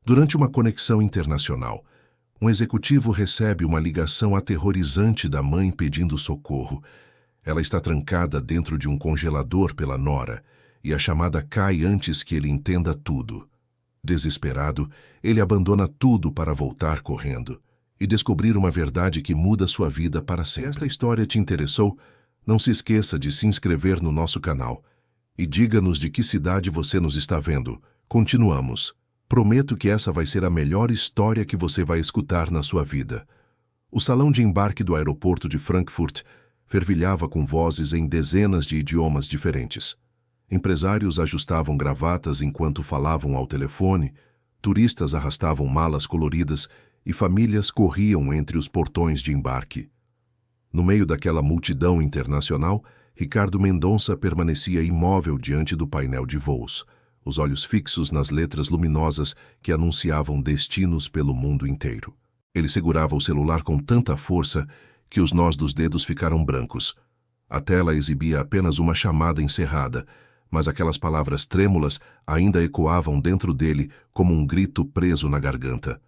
Durante uma conexão internacional, um executivo recebe uma ligação aterrorizante da mãe pedindo socorro. Ela está trancada dentro de um congelador pela nora e a chamada cai antes que ele entenda tudo. Desesperado, ele abandona tudo para voltar correndo e descobrir uma verdade que muda sua vida para sempre. Se esta história te interessou, não se esqueça de se inscrever no nosso canal e diga-nos de que cidade você nos está vendo. Continuamos. Prometo que essa vai ser a melhor história que você vai escutar na sua vida. O salão de embarque do aeroporto de Frankfurt fervilhava com vozes em dezenas de idiomas diferentes. Empresários ajustavam gravatas enquanto falavam ao telefone, turistas arrastavam malas coloridas e famílias corriam entre os portões de embarque. No meio daquela multidão internacional, Ricardo Mendonça permanecia imóvel diante do painel de voos, os olhos fixos nas letras luminosas que anunciavam destinos pelo mundo inteiro. Ele segurava o celular com tanta força que os nós dos dedos ficaram brancos. A tela exibia apenas uma chamada encerrada, mas aquelas palavras trêmulas ainda ecoavam dentro dele como um grito preso na garganta.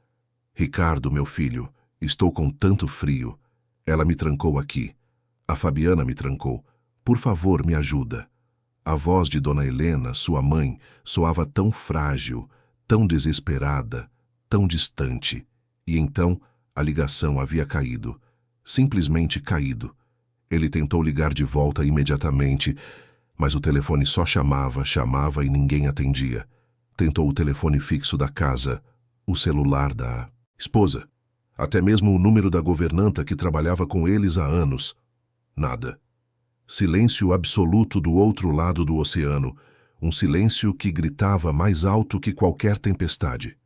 Ricardo, meu filho, estou com tanto frio. Ela me trancou aqui. A Fabiana me trancou. Por favor, me ajuda. A voz de Dona Helena, sua mãe, soava tão frágil, tão desesperada, tão distante. E então a ligação havia caído. Simplesmente caído. Ele tentou ligar de volta imediatamente, mas o telefone só chamava e ninguém atendia. Tentou o telefone fixo da casa, o celular da esposa, até mesmo o número da governanta que trabalhava com eles há anos. Nada. Silêncio absoluto do outro lado do oceano, um silêncio que gritava mais alto que qualquer tempestade.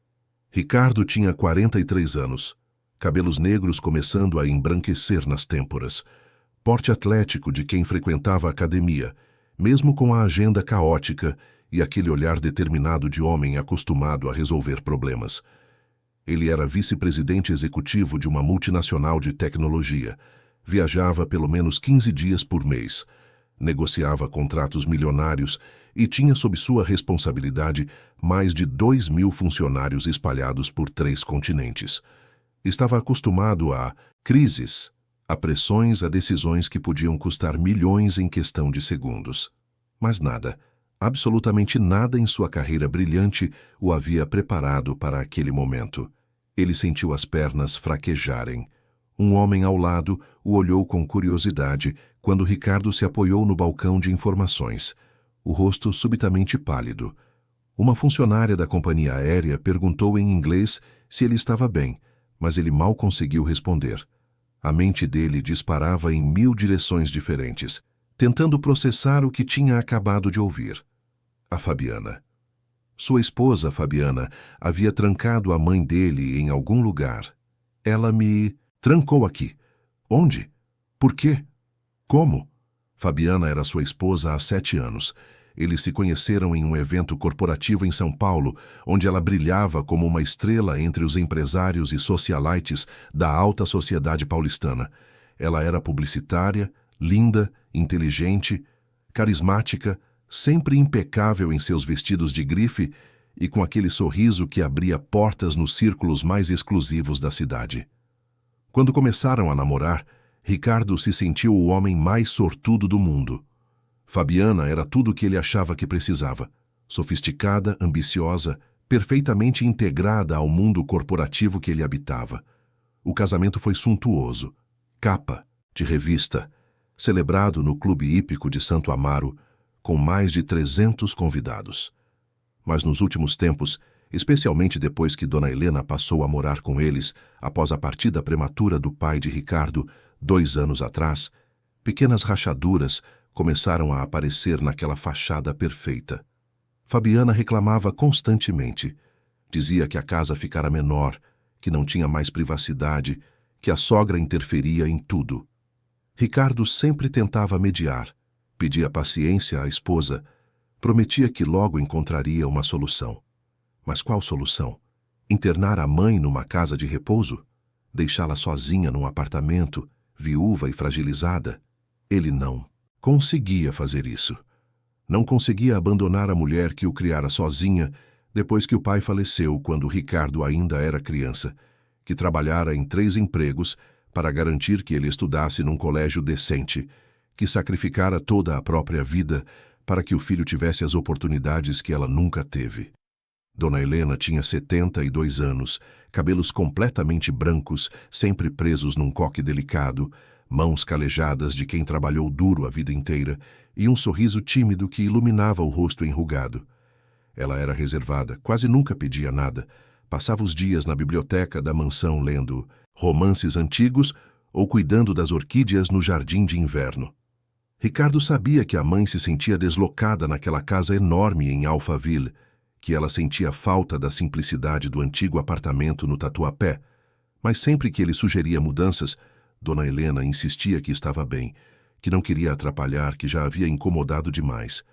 Ricardo tinha 43 anos, cabelos negros começando a embranquecer nas têmporas, porte atlético de quem frequentava a academia, mesmo com a agenda caótica e aquele olhar determinado de homem acostumado a resolver problemas. Ele era vice-presidente executivo de uma multinacional de tecnologia, viajava pelo menos 15 dias por mês, negociava contratos milionários e tinha sob sua responsabilidade mais de 2.000 funcionários espalhados por 3 continentes. Estava acostumado a crises, a pressões, a decisões que podiam custar milhões em questão de segundos. Mas nada, absolutamente nada em sua carreira brilhante o havia preparado para aquele momento. Ele sentiu as pernas fraquejarem. Um homem ao lado o olhou com curiosidade quando Ricardo se apoiou no balcão de informações, o rosto subitamente pálido. Uma funcionária da companhia aérea perguntou em inglês se ele estava bem, mas ele mal conseguiu responder. A mente dele disparava em 1000 direções diferentes, tentando processar o que tinha acabado de ouvir. A Fabiana. Sua esposa, Fabiana, havia trancado a mãe dele em algum lugar. Ela me trancou aqui. Onde? Por quê? Como? Fabiana era sua esposa há 7 anos. Eles se conheceram em um evento corporativo em São Paulo, onde ela brilhava como uma estrela entre os empresários e socialites da alta sociedade paulistana. Ela era publicitária, linda, inteligente, carismática, sempre impecável em seus vestidos de grife e com aquele sorriso que abria portas nos círculos mais exclusivos da cidade. Quando começaram a namorar, Ricardo se sentiu o homem mais sortudo do mundo. Fabiana era tudo o que ele achava que precisava. Sofisticada, ambiciosa, perfeitamente integrada ao mundo corporativo que ele habitava. O casamento foi suntuoso. Capa, de revista, celebrado no Clube Hípico de Santo Amaro, com mais de 300 convidados. Mas nos últimos tempos, especialmente depois que Dona Helena passou a morar com eles após a partida prematura do pai de Ricardo, 2 anos atrás, pequenas rachaduras começaram a aparecer naquela fachada perfeita. Fabiana reclamava constantemente. Dizia que a casa ficara menor, que não tinha mais privacidade, que a sogra interferia em tudo. Ricardo sempre tentava mediar, pedia paciência à esposa, prometia que logo encontraria uma solução. Mas qual solução? Internar a mãe numa casa de repouso? Deixá-la sozinha num apartamento, viúva e fragilizada? Ele não conseguia fazer isso. Não conseguia abandonar a mulher que o criara sozinha, Depois que o pai faleceu quando Ricardo ainda era criança, que trabalhara em 3 empregos para garantir que ele estudasse num colégio decente, que sacrificara toda a própria vida para que o filho tivesse as oportunidades que ela nunca teve. Dona Helena tinha 72 anos, cabelos completamente brancos, sempre presos num coque delicado, mãos calejadas de quem trabalhou duro a vida inteira e um sorriso tímido que iluminava o rosto enrugado. Ela era reservada, quase nunca pedia nada. Passava os dias na biblioteca da mansão lendo romances antigos ou cuidando das orquídeas no jardim de inverno. Ricardo sabia que a mãe se sentia deslocada naquela casa enorme em Alphaville, que ela sentia falta da simplicidade do antigo apartamento no Tatuapé, mas sempre que ele sugeria mudanças, Dona Helena insistia que estava bem, que não queria atrapalhar, que já havia incomodado demais.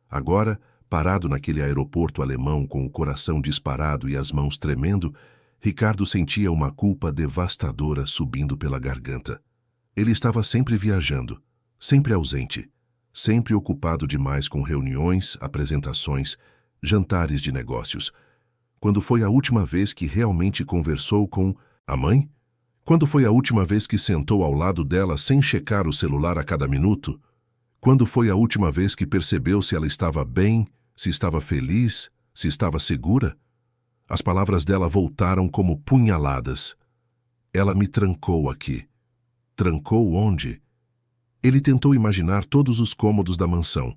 Agora, parado naquele aeroporto alemão com o coração disparado e as mãos tremendo, Ricardo sentia uma culpa devastadora subindo pela garganta. Ele estava sempre viajando, sempre ausente, sempre ocupado demais com reuniões, apresentações, jantares de negócios. Quando foi a última vez que realmente conversou com a mãe? Quando foi a última vez que sentou ao lado dela sem checar o celular a cada minuto? Quando foi a última vez que percebeu se ela estava bem, se estava feliz, se estava segura? As palavras dela voltaram como punhaladas. Ela me trancou aqui. Trancou onde? Ele tentou imaginar todos os cômodos da mansão.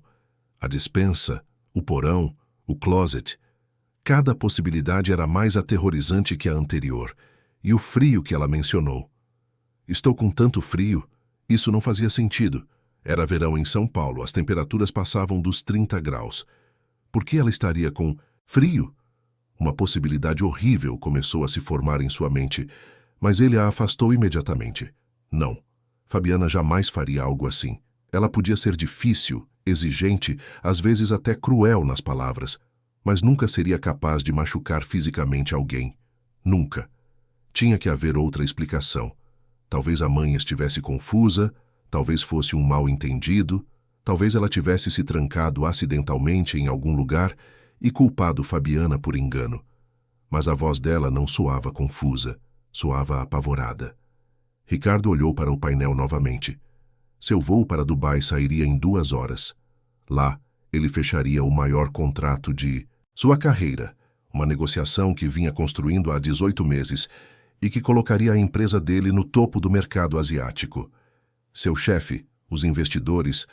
A despensa, o porão, o closet. Cada possibilidade era mais aterrorizante que a anterior. E o frio que ela mencionou. Estou com tanto frio. Isso não fazia sentido. Era verão em São Paulo, as temperaturas passavam dos 30 graus. Por que ela estaria com frio? Uma possibilidade horrível começou a se formar em sua mente, mas ele a afastou imediatamente. Não, Fabiana jamais faria algo assim. Ela podia ser difícil, exigente, às vezes até cruel nas palavras, mas nunca seria capaz de machucar fisicamente alguém. Nunca. Tinha que haver outra explicação. Talvez a mãe estivesse confusa, talvez fosse um mal-entendido, talvez ela tivesse se trancado acidentalmente em algum lugar e culpado Fabiana por engano. Mas a voz dela não soava confusa, soava apavorada. Ricardo olhou para o painel novamente. Seu voo para Dubai sairia em 2 horas. Lá, ele fecharia o maior contrato de sua carreira, uma negociação que vinha construindo há 18 meses e que colocaria a empresa dele no topo do mercado asiático. Seu chefe, os investidores,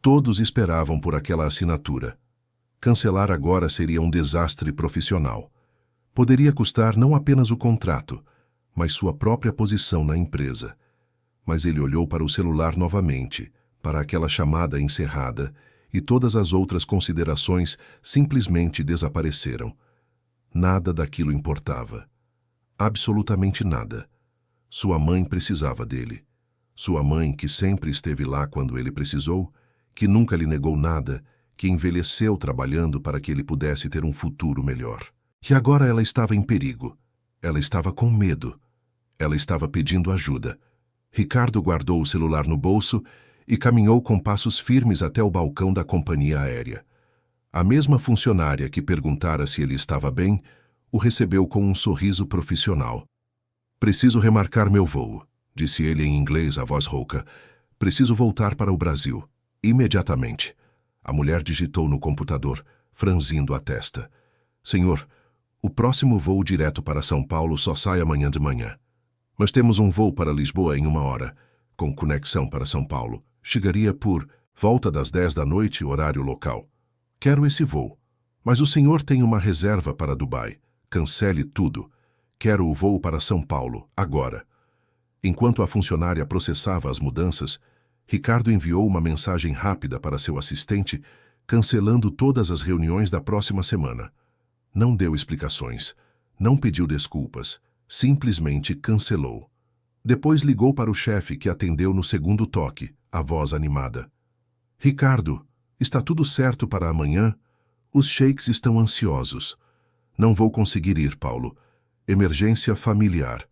todos esperavam por aquela assinatura. Cancelar agora seria um desastre profissional. Poderia custar não apenas o contrato, mas sua própria posição na empresa. Mas ele olhou para o celular novamente, para aquela chamada encerrada, e todas as outras considerações simplesmente desapareceram. Nada daquilo importava. Absolutamente nada. Sua mãe precisava dele. Sua mãe, que sempre esteve lá quando ele precisou, que nunca lhe negou nada, que envelheceu trabalhando para que ele pudesse ter um futuro melhor. E agora ela estava em perigo. Ela estava com medo. Ela estava pedindo ajuda. Ricardo guardou o celular no bolso e caminhou com passos firmes até o balcão da companhia aérea. A mesma funcionária que perguntara se ele estava bem, o recebeu com um sorriso profissional. "Preciso remarcar meu voo", disse ele em inglês, a voz rouca. "Preciso voltar para o Brasil. Imediatamente." A mulher digitou no computador, franzindo a testa. "Senhor, o próximo voo direto para São Paulo só sai amanhã de manhã. Mas temos um voo para Lisboa em 1 hora, com conexão para São Paulo. Chegaria por volta das 10 da noite, horário local. Quero esse voo. Mas o senhor tem uma reserva para Dubai. Cancele tudo. Quero o voo para São Paulo, agora." Enquanto a funcionária processava as mudanças, Ricardo enviou uma mensagem rápida para seu assistente, cancelando todas as reuniões da próxima semana. Não deu explicações, não pediu desculpas, simplesmente cancelou. Depois ligou para o chefe, que atendeu no segundo toque, a voz animada. "Ricardo, está tudo certo para amanhã? Os sheiks estão ansiosos. Não vou conseguir ir, Paulo. Emergência familiar."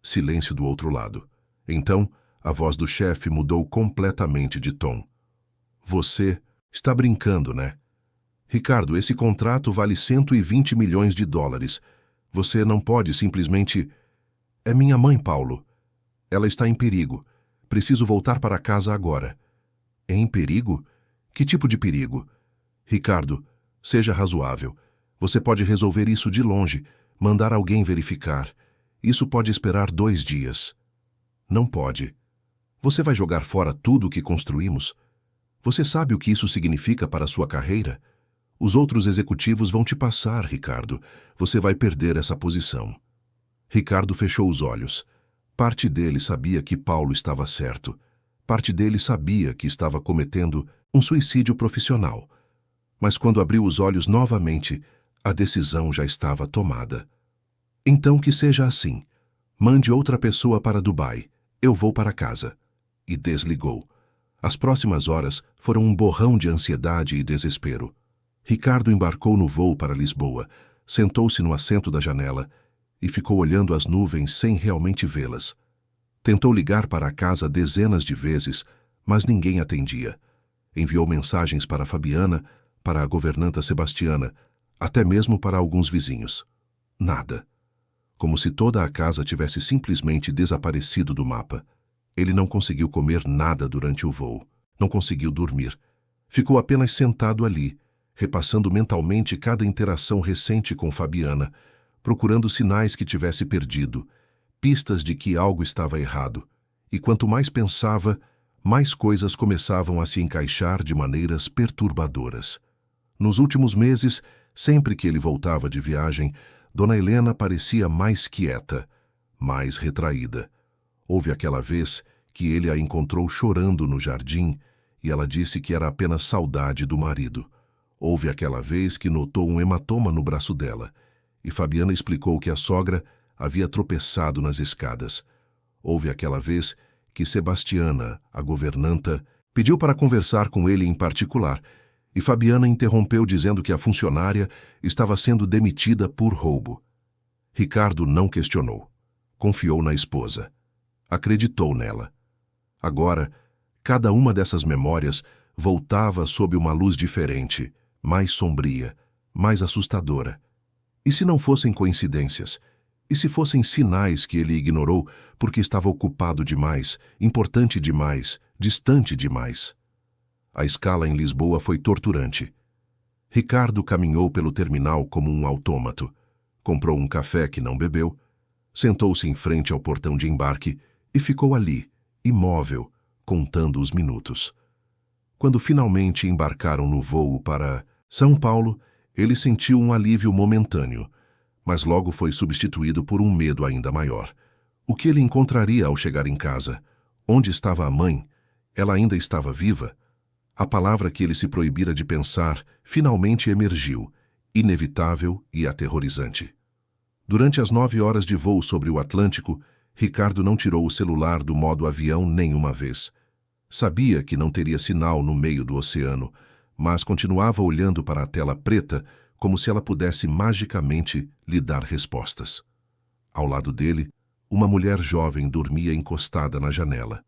Silêncio do outro lado. Então, a voz do chefe mudou completamente de tom. "Você está brincando, né?" Ricardo, esse contrato vale 120 milhões de dólares. Você não pode simplesmente... É minha mãe, Paulo. Ela está em perigo. Preciso voltar para casa agora. Em perigo? Que tipo de perigo? Ricardo, seja razoável. Você pode resolver isso de longe, mandar alguém verificar. Isso pode esperar 2 dias. Não pode. Você vai jogar fora tudo o que construímos? Você sabe o que isso significa para a sua carreira? Os outros executivos vão te passar, Ricardo. Você vai perder essa posição. Ricardo fechou os olhos. Parte dele sabia que Paulo estava certo. Parte dele sabia que estava cometendo um suicídio profissional. Mas quando abriu os olhos novamente, a decisão já estava tomada. Então que seja assim. Mande outra pessoa para Dubai. Eu vou para casa. E desligou. As próximas horas foram um borrão de ansiedade e desespero. Ricardo embarcou no voo para Lisboa, sentou-se no assento da janela e ficou olhando as nuvens sem realmente vê-las. Tentou ligar para a casa dezenas de vezes, mas ninguém atendia. Enviou mensagens para Fabiana, para a governanta Sebastiana, até mesmo para alguns vizinhos. Nada. Como se toda a casa tivesse simplesmente desaparecido do mapa. Ele não conseguiu comer nada durante o voo. Não conseguiu dormir. Ficou apenas sentado ali, repassando mentalmente cada interação recente com Fabiana, procurando sinais que tivesse perdido, pistas de que algo estava errado. E quanto mais pensava, mais coisas começavam a se encaixar de maneiras perturbadoras. Nos últimos meses, sempre que ele voltava de viagem, Dona Helena parecia mais quieta, mais retraída. Houve aquela vez que ele a encontrou chorando no jardim e ela disse que era apenas saudade do marido. Houve aquela vez que notou um hematoma no braço dela e Fabiana explicou que a sogra havia tropeçado nas escadas. Houve aquela vez que Sebastiana, a governanta, pediu para conversar com ele em particular e Fabiana interrompeu dizendo que a funcionária estava sendo demitida por roubo. Ricardo não questionou. Confiou na esposa. Acreditou nela. Agora, cada uma dessas memórias voltava sob uma luz diferente, mais sombria, mais assustadora. E se não fossem coincidências? E se fossem sinais que ele ignorou porque estava ocupado demais, importante demais, distante demais? A escala em Lisboa foi torturante. Ricardo caminhou pelo terminal como um autômato. Comprou um café que não bebeu, sentou-se em frente ao portão de embarque e ficou ali, imóvel, contando os minutos. Quando finalmente embarcaram no voo para São Paulo, ele sentiu um alívio momentâneo, mas logo foi substituído por um medo ainda maior. O que ele encontraria ao chegar em casa? Onde estava a mãe? Ela ainda estava viva? A palavra que ele se proibira de pensar finalmente emergiu, inevitável e aterrorizante. Durante as 9 horas de voo sobre o Atlântico, Ricardo não tirou o celular do modo avião nenhuma vez. Sabia que não teria sinal no meio do oceano, mas continuava olhando para a tela preta como se ela pudesse magicamente lhe dar respostas. Ao lado dele, uma mulher jovem dormia encostada na janela.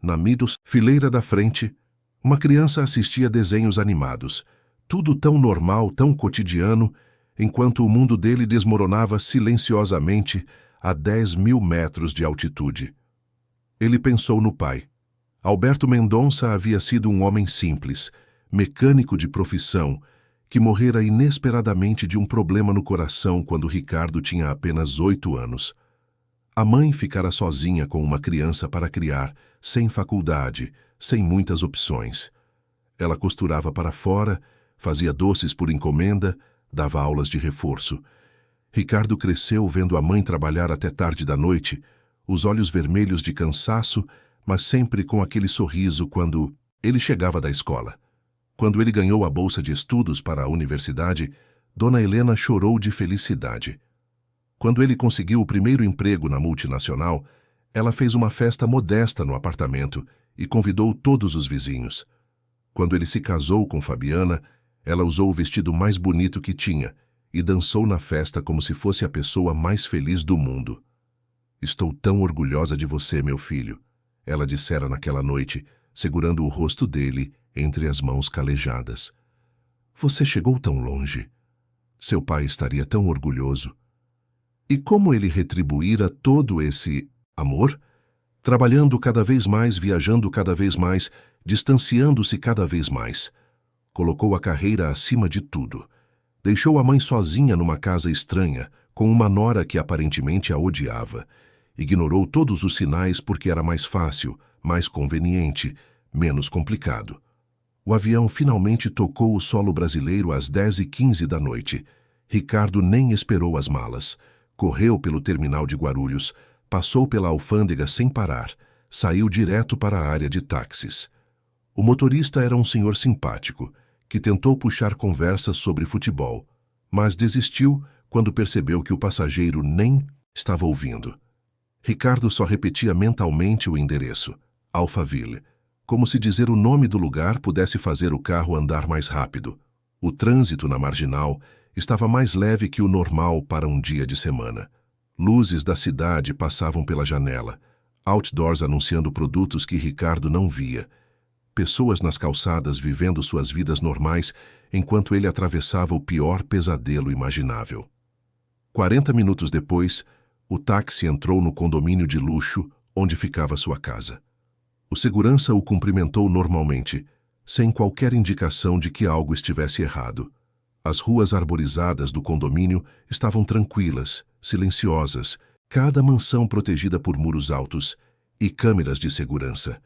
Na fileira da frente, uma criança assistia desenhos animados, tudo tão normal, tão cotidiano, enquanto o mundo dele desmoronava silenciosamente a 10.000 metros de altitude. Ele pensou no pai. Alberto Mendonça havia sido um homem simples, mecânico de profissão, que morrera inesperadamente de um problema no coração quando Ricardo tinha apenas 8 anos. A mãe ficara sozinha com uma criança para criar, sem faculdade, sem muitas opções. Ela costurava para fora, fazia doces por encomenda, dava aulas de reforço. Ricardo cresceu vendo a mãe trabalhar até tarde da noite, os olhos vermelhos de cansaço, mas sempre com aquele sorriso quando ele chegava da escola. Quando ele ganhou a bolsa de estudos para a universidade, Dona Helena chorou de felicidade. Quando ele conseguiu o primeiro emprego na multinacional, ela fez uma festa modesta no apartamento e convidou todos os vizinhos. Quando ele se casou com Fabiana, ela usou o vestido mais bonito que tinha e dançou na festa como se fosse a pessoa mais feliz do mundo. "Estou tão orgulhosa de você, meu filho", ela dissera naquela noite, segurando o rosto dele entre as mãos calejadas. Você chegou tão longe. Seu pai estaria tão orgulhoso. E como ele retribuíra todo esse amor? Trabalhando cada vez mais, viajando cada vez mais, distanciando-se cada vez mais. Colocou a carreira acima de tudo. Deixou a mãe sozinha numa casa estranha, com uma nora que aparentemente a odiava. Ignorou todos os sinais porque era mais fácil, mais conveniente, menos complicado. O avião finalmente tocou o solo brasileiro às 10h15 da noite. Ricardo nem esperou as malas. Correu pelo terminal de Guarulhos, passou pela alfândega sem parar, saiu direto para a área de táxis. O motorista era um senhor simpático, que tentou puxar conversas sobre futebol, mas desistiu quando percebeu que o passageiro nem estava ouvindo. Ricardo só repetia mentalmente o endereço, Alphaville, como se dizer o nome do lugar pudesse fazer o carro andar mais rápido. O trânsito na Marginal estava mais leve que o normal para um dia de semana. Luzes da cidade passavam pela janela, outdoors anunciando produtos que Ricardo não via. Pessoas nas calçadas vivendo suas vidas normais enquanto ele atravessava o pior pesadelo imaginável. 40 minutos depois, o táxi entrou no condomínio de luxo onde ficava sua casa. O segurança o cumprimentou normalmente, sem qualquer indicação de que algo estivesse errado. As ruas arborizadas do condomínio estavam tranquilas, silenciosas, cada mansão protegida por muros altos e câmeras de segurança.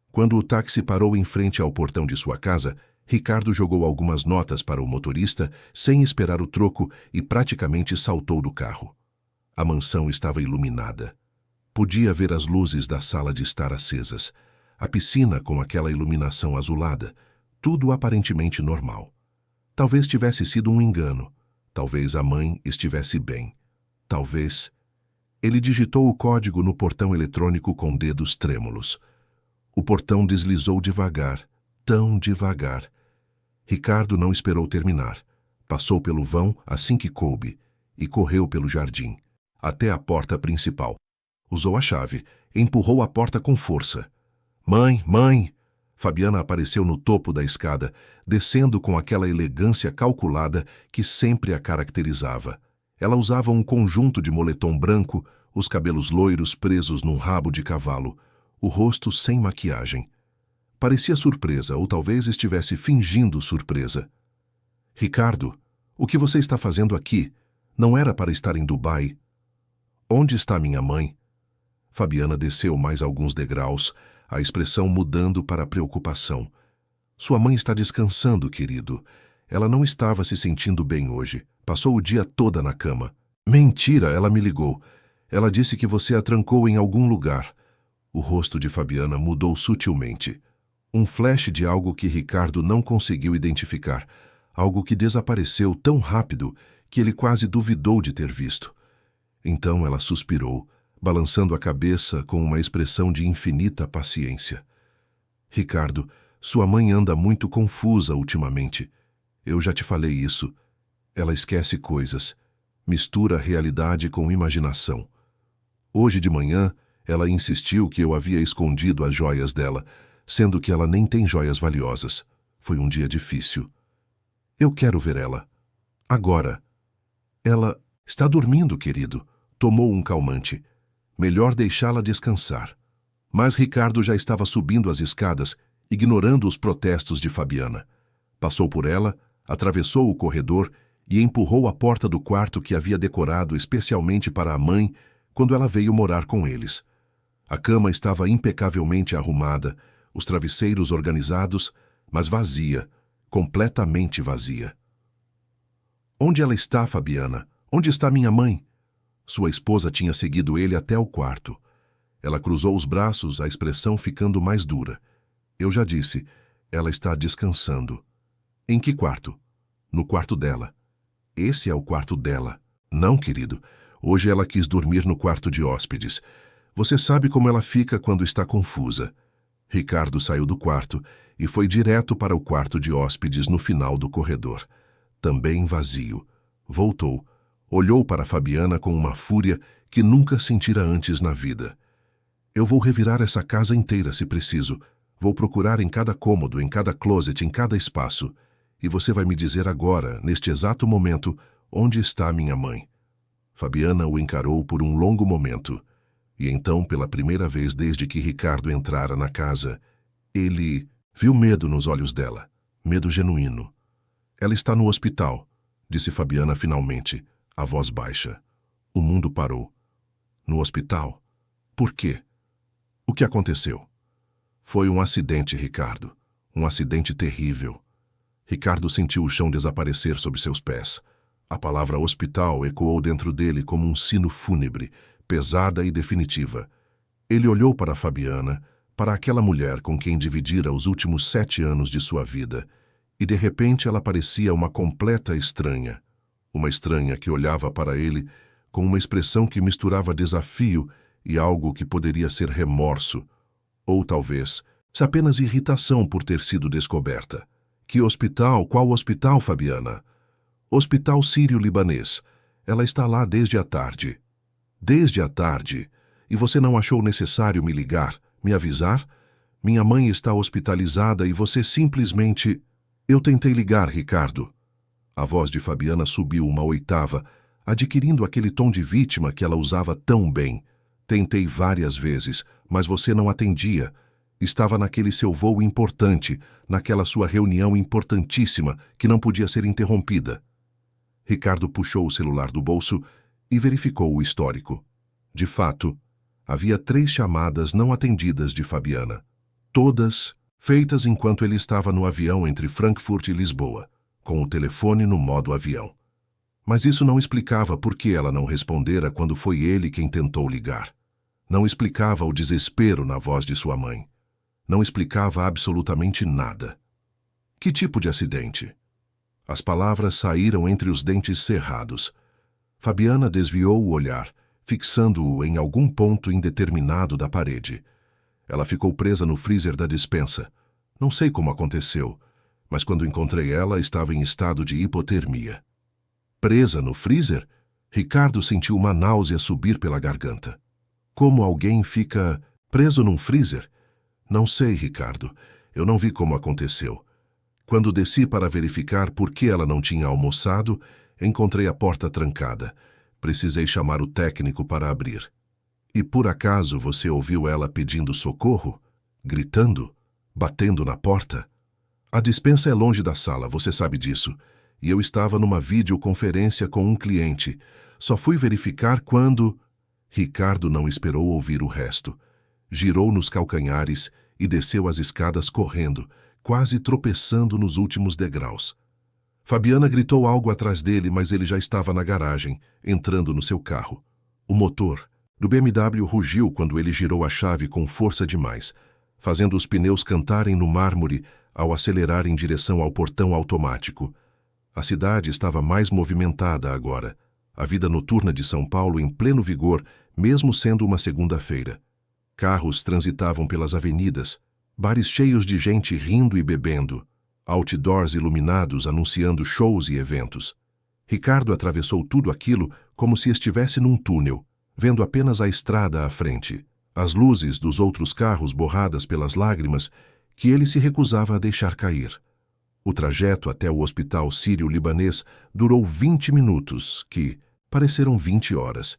Quando o táxi parou em frente ao portão de sua casa, Ricardo jogou algumas notas para o motorista sem esperar o troco e praticamente saltou do carro. A mansão estava iluminada. Podia ver as luzes da sala de estar acesas, a piscina com aquela iluminação azulada, tudo aparentemente normal. Talvez tivesse sido um engano, talvez a mãe estivesse bem, talvez... Ele digitou o código no portão eletrônico com dedos trêmulos. O portão deslizou devagar, tão devagar. Ricardo não esperou terminar. Passou pelo vão assim que coube e correu pelo jardim, até a porta principal. Usou a chave, empurrou a porta com força. Mãe, mãe! Fabiana apareceu no topo da escada, descendo com aquela elegância calculada que sempre a caracterizava. Ela usava um conjunto de moletom branco, os cabelos loiros presos num rabo de cavalo, o rosto sem maquiagem. Parecia surpresa, ou talvez estivesse fingindo surpresa. Ricardo, o que você está fazendo aqui? Não era para estar em Dubai. Onde está minha mãe? Fabiana desceu mais alguns degraus, a expressão mudando para preocupação. Sua mãe está descansando, querido. Ela não estava se sentindo bem hoje. Passou o dia toda na cama. Mentira, ela me ligou. Ela disse que você a trancou em algum lugar. O rosto de Fabiana mudou sutilmente. Um flash de algo que Ricardo não conseguiu identificar. Algo que desapareceu tão rápido que ele quase duvidou de ter visto. Então ela suspirou, balançando a cabeça com uma expressão de infinita paciência. Ricardo, sua mãe anda muito confusa ultimamente. Eu já te falei isso. Ela esquece coisas, mistura realidade com imaginação. Hoje de manhã, ela insistiu que eu havia escondido as joias dela, sendo que ela nem tem joias valiosas. Foi um dia difícil. Eu quero ver ela. Agora. Ela está dormindo, querido. Tomou um calmante. Melhor deixá-la descansar. Mas Ricardo já estava subindo as escadas, ignorando os protestos de Fabiana. Passou por ela, atravessou o corredor e empurrou a porta do quarto que havia decorado especialmente para a mãe quando ela veio morar com eles. A cama estava impecavelmente arrumada, os travesseiros organizados, mas vazia, completamente vazia. Onde ela está, Fabiana? Onde está minha mãe? Sua esposa tinha seguido ele até o quarto. Ela cruzou os braços, a expressão ficando mais dura. Eu já disse, ela está descansando. Em que quarto? No quarto dela. Esse é o quarto dela. Não, querido. Hoje ela quis dormir no quarto de hóspedes. Você sabe como ela fica quando está confusa. Ricardo saiu do quarto e foi direto para o quarto de hóspedes no final do corredor. Também vazio. Voltou. Olhou para Fabiana com uma fúria que nunca sentira antes na vida. Eu vou revirar essa casa inteira se preciso. Vou procurar em cada cômodo, em cada closet, em cada espaço. e você vai me dizer agora, neste exato momento, onde está minha mãe. Fabiana o encarou por um longo momento, e então, pela primeira vez desde que Ricardo entrara na casa, ele viu medo nos olhos dela, medo genuíno. Ela está no hospital, disse Fabiana finalmente, a voz baixa. O mundo parou. No hospital? Por quê? O que aconteceu? Foi um acidente, Ricardo. Um acidente terrível. Ricardo sentiu o chão desaparecer sob seus pés. A palavra hospital ecoou dentro dele como um sino fúnebre, pesada e definitiva. Ele olhou para Fabiana, para aquela mulher com quem dividira os últimos 7 anos de sua vida, e de repente ela parecia uma completa estranha. Uma estranha que olhava para ele com uma expressão que misturava desafio e algo que poderia ser remorso, ou talvez apenas irritação por ter sido descoberta. Que hospital? Qual hospital, Fabiana? Hospital Sírio-Libanês. Ela está lá desde a tarde. Desde a tarde? E você não achou necessário me ligar, me avisar? Minha mãe está hospitalizada e você simplesmente... Eu tentei ligar, Ricardo. A voz de Fabiana subiu uma oitava, adquirindo aquele tom de vítima que ela usava tão bem. Tentei várias vezes, mas você não atendia. Estava naquele seu voo importante, naquela sua reunião importantíssima que não podia ser interrompida. Ricardo puxou o celular do bolso e verificou o histórico. De fato, havia 3 chamadas não atendidas de Fabiana. Todas feitas enquanto ele estava no avião entre Frankfurt e Lisboa, com o telefone no modo avião. Mas isso não explicava por que ela não respondera quando foi ele quem tentou ligar. Não explicava o desespero na voz de sua mãe. Não explicava absolutamente nada. Que tipo de acidente? As palavras saíram entre os dentes cerrados. Fabiana desviou o olhar, fixando-o em algum ponto indeterminado da parede. Ela ficou presa no freezer da despensa. Não sei como aconteceu, mas quando encontrei ela, estava em estado de hipotermia. Presa no freezer? Ricardo sentiu uma náusea subir pela garganta. Como alguém fica preso num freezer? Não sei, Ricardo. Eu não vi como aconteceu. Quando desci para verificar por que ela não tinha almoçado, encontrei a porta trancada. Precisei chamar o técnico para abrir. E por acaso você ouviu ela pedindo socorro? Gritando? Batendo na porta? A despensa é longe da sala, você sabe disso. E eu estava numa videoconferência com um cliente. Só fui verificar quando... Ricardo não esperou ouvir o resto. Girou nos calcanhares e desceu as escadas correndo, quase tropeçando nos últimos degraus. Fabiana gritou algo atrás dele, mas ele já estava na garagem, entrando no seu carro. O motor do BMW rugiu quando ele girou a chave com força demais, fazendo os pneus cantarem no mármore ao acelerar em direção ao portão automático. A cidade estava mais movimentada agora. A vida noturna de São Paulo em pleno vigor, mesmo sendo uma segunda-feira. Carros transitavam pelas avenidas, bares cheios de gente rindo e bebendo, outdoors iluminados anunciando shows e eventos. Ricardo atravessou tudo aquilo como se estivesse num túnel, vendo apenas a estrada à frente, as luzes dos outros carros borradas pelas lágrimas que ele se recusava a deixar cair. O trajeto até o hospital sírio-libanês durou 20 minutos, que pareceram 20 horas.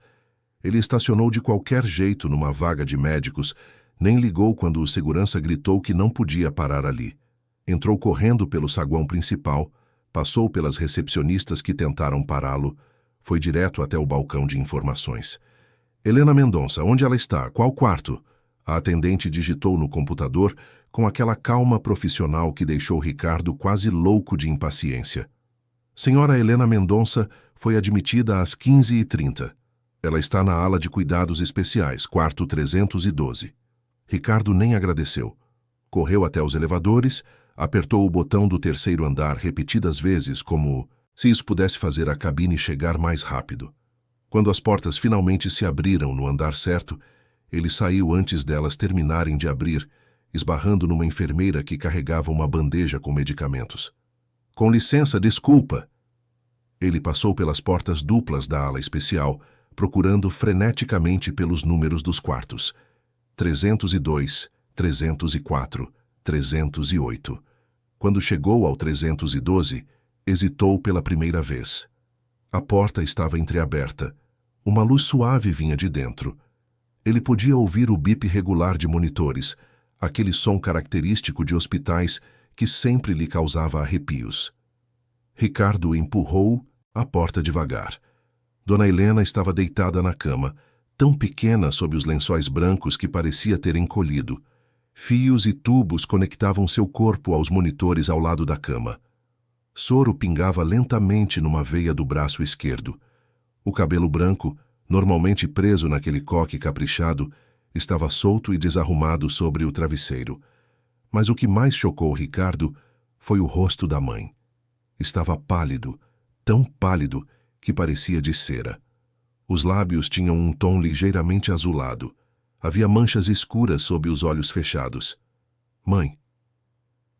Ele estacionou de qualquer jeito numa vaga de médicos, nem ligou quando o segurança gritou que não podia parar ali. Entrou correndo pelo saguão principal, passou pelas recepcionistas que tentaram pará-lo, foi direto até o balcão de informações. Helena Mendonça, onde ela está? Qual quarto? A atendente digitou no computador com aquela calma profissional que deixou Ricardo quase louco de impaciência. Senhora Helena Mendonça foi admitida às 15h30. Ela está na ala de cuidados especiais, quarto 312. Ricardo nem agradeceu. Correu até os elevadores, apertou o botão do 3º andar repetidas vezes, como se isso pudesse fazer a cabine chegar mais rápido. Quando as portas finalmente se abriram no andar certo, ele saiu antes delas terminarem de abrir, esbarrando numa enfermeira que carregava uma bandeja com medicamentos. Com licença, desculpa. Ele passou pelas portas duplas da ala especial, procurando freneticamente pelos números dos quartos. 302, 304, 308. Quando chegou ao 312, hesitou pela primeira vez. A porta estava entreaberta. Uma luz suave vinha de dentro. Ele podia ouvir o bip regular de monitores, aquele som característico de hospitais que sempre lhe causava arrepios. Ricardo empurrou a porta devagar. Dona Helena estava deitada na cama, tão pequena sob os lençóis brancos que parecia ter encolhido. Fios e tubos conectavam seu corpo aos monitores ao lado da cama. Soro pingava lentamente numa veia do braço esquerdo. O cabelo branco, normalmente preso naquele coque caprichado, estava solto e desarrumado sobre o travesseiro. Mas o que mais chocou Ricardo foi o rosto da mãe. Estava pálido, tão pálido que parecia de cera. Os lábios tinham um tom ligeiramente azulado. Havia manchas escuras sob os olhos fechados. Mãe.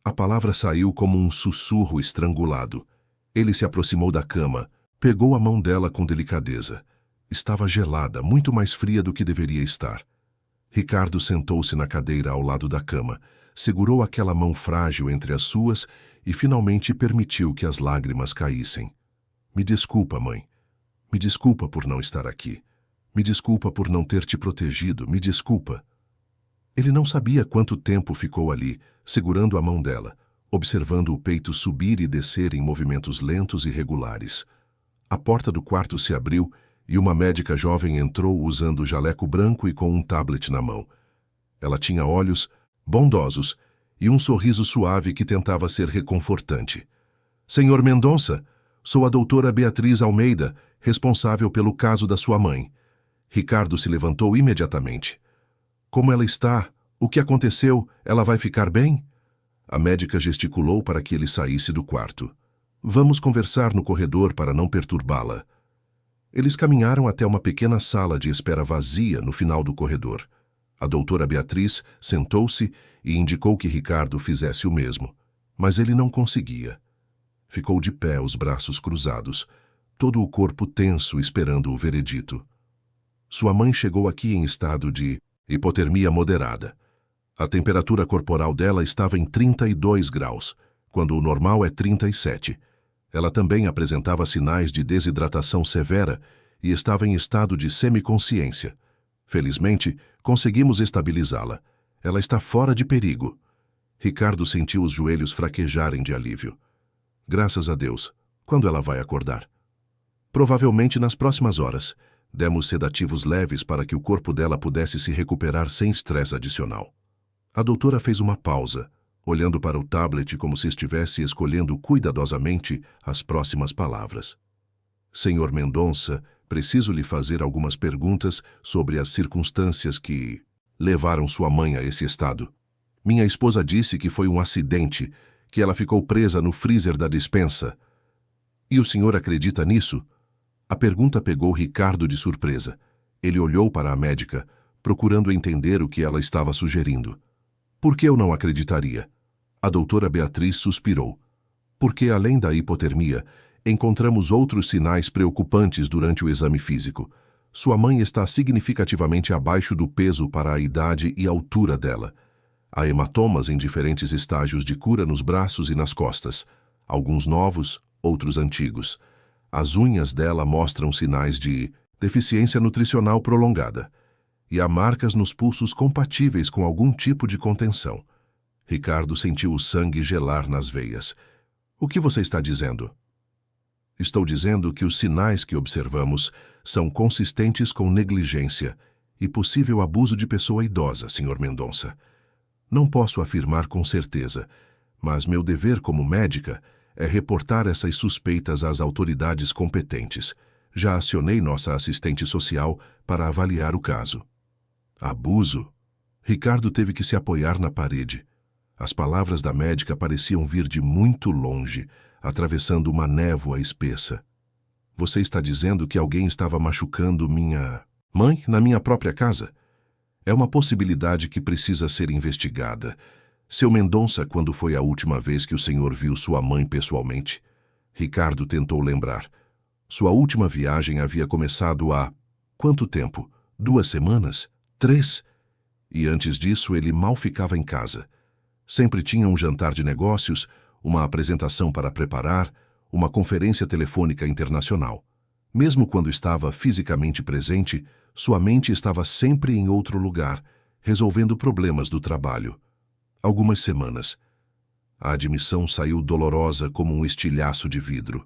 A palavra saiu como um sussurro estrangulado. Ele se aproximou da cama, pegou a mão dela com delicadeza. Estava gelada, muito mais fria do que deveria estar. Ricardo sentou-se na cadeira ao lado da cama, segurou aquela mão frágil entre as suas e finalmente permitiu que as lágrimas caíssem. Me desculpa, mãe. Me desculpa por não estar aqui. Me desculpa por não ter te protegido. Me desculpa. Ele não sabia quanto tempo ficou ali, segurando a mão dela, observando o peito subir e descer em movimentos lentos e regulares. A porta do quarto se abriu e uma médica jovem entrou usando jaleco branco e com um tablet na mão. Ela tinha olhos bondosos e um sorriso suave que tentava ser reconfortante. Senhor Mendonça, sou a doutora Beatriz Almeida, responsável pelo caso da sua mãe. Ricardo se levantou imediatamente. Como ela está? O que aconteceu? Ela vai ficar bem? A médica gesticulou para que ele saísse do quarto. Vamos conversar no corredor para não perturbá-la. Eles caminharam até uma pequena sala de espera vazia no final do corredor. A doutora Beatriz sentou-se e indicou que Ricardo fizesse o mesmo, mas ele não conseguia. Ficou de pé, os braços cruzados, todo o corpo tenso esperando o veredito. Sua mãe chegou aqui em estado de hipotermia moderada. A temperatura corporal dela estava em 32 graus, quando o normal é 37. Ela também apresentava sinais de desidratação severa e estava em estado de semiconsciência. Felizmente, conseguimos estabilizá-la. Ela está fora de perigo. Ricardo sentiu os joelhos fraquejarem de alívio. Graças a Deus. Quando ela vai acordar? Provavelmente nas próximas horas. Demos sedativos leves para que o corpo dela pudesse se recuperar sem estresse adicional. A doutora fez uma pausa, olhando para o tablet como se estivesse escolhendo cuidadosamente as próximas palavras. Senhor Mendonça, preciso lhe fazer algumas perguntas sobre as circunstâncias que levaram sua mãe a esse estado. Minha esposa disse que foi um acidente, que ela ficou presa no freezer da despensa. E o senhor acredita nisso? A pergunta pegou Ricardo de surpresa. Ele olhou para a médica, procurando entender o que ela estava sugerindo. Por que eu não acreditaria? A doutora Beatriz suspirou. Porque, além da hipotermia, encontramos outros sinais preocupantes durante o exame físico. Sua mãe está significativamente abaixo do peso para a idade e altura dela. Há hematomas em diferentes estágios de cura nos braços e nas costas. Alguns novos, outros antigos. As unhas dela mostram sinais de deficiência nutricional prolongada. E há marcas nos pulsos compatíveis com algum tipo de contenção. Ricardo sentiu o sangue gelar nas veias. O que você está dizendo? Estou dizendo que os sinais que observamos são consistentes com negligência e possível abuso de pessoa idosa, Sr. Mendonça. Não posso afirmar com certeza, mas meu dever como médica é reportar essas suspeitas às autoridades competentes. Já acionei nossa assistente social para avaliar o caso. Abuso? Ricardo teve que se apoiar na parede. As palavras da médica pareciam vir de muito longe, atravessando uma névoa espessa. Você está dizendo que alguém estava machucando minha mãe na minha própria casa? É uma possibilidade que precisa ser investigada. Seu Mendonça, quando foi a última vez que o senhor viu sua mãe pessoalmente? Ricardo tentou lembrar. Sua última viagem havia começado há quanto tempo? 2 semanas? 3? E antes disso ele mal ficava em casa. Sempre tinha um jantar de negócios uma apresentação para preparar, uma conferência telefônica internacional. Mesmo quando estava fisicamente presente, sua mente estava sempre em outro lugar, resolvendo problemas do trabalho. Algumas semanas. A admissão saiu dolorosa como um estilhaço de vidro.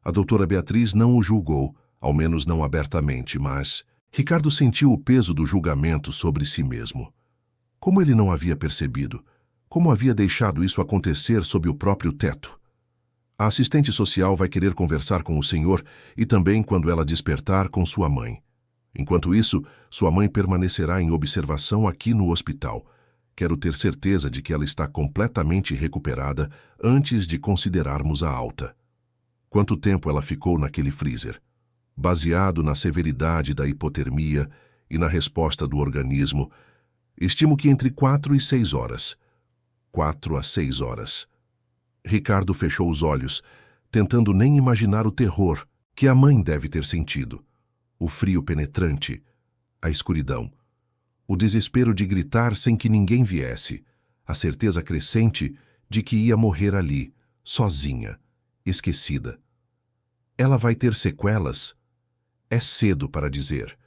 A doutora Beatriz não o julgou, ao menos não abertamente, mas Ricardo sentiu o peso do julgamento sobre si mesmo. Como ele não havia percebido? Como havia deixado isso acontecer sob o próprio teto? A assistente social vai querer conversar com o senhor e também, quando ela despertar, com sua mãe. Enquanto isso, sua mãe permanecerá em observação aqui no hospital. Quero ter certeza de que ela está completamente recuperada antes de considerarmos a alta. Quanto tempo ela ficou naquele freezer? Baseado na severidade da hipotermia e na resposta do organismo, estimo que entre 4 e 6 horas. 4 a 6 horas. Ricardo fechou os olhos, tentando nem imaginar o terror que a mãe deve ter sentido. O frio penetrante, a escuridão, o desespero de gritar sem que ninguém viesse, a certeza crescente de que ia morrer ali, sozinha, esquecida. Ela vai ter sequelas? É cedo para dizer.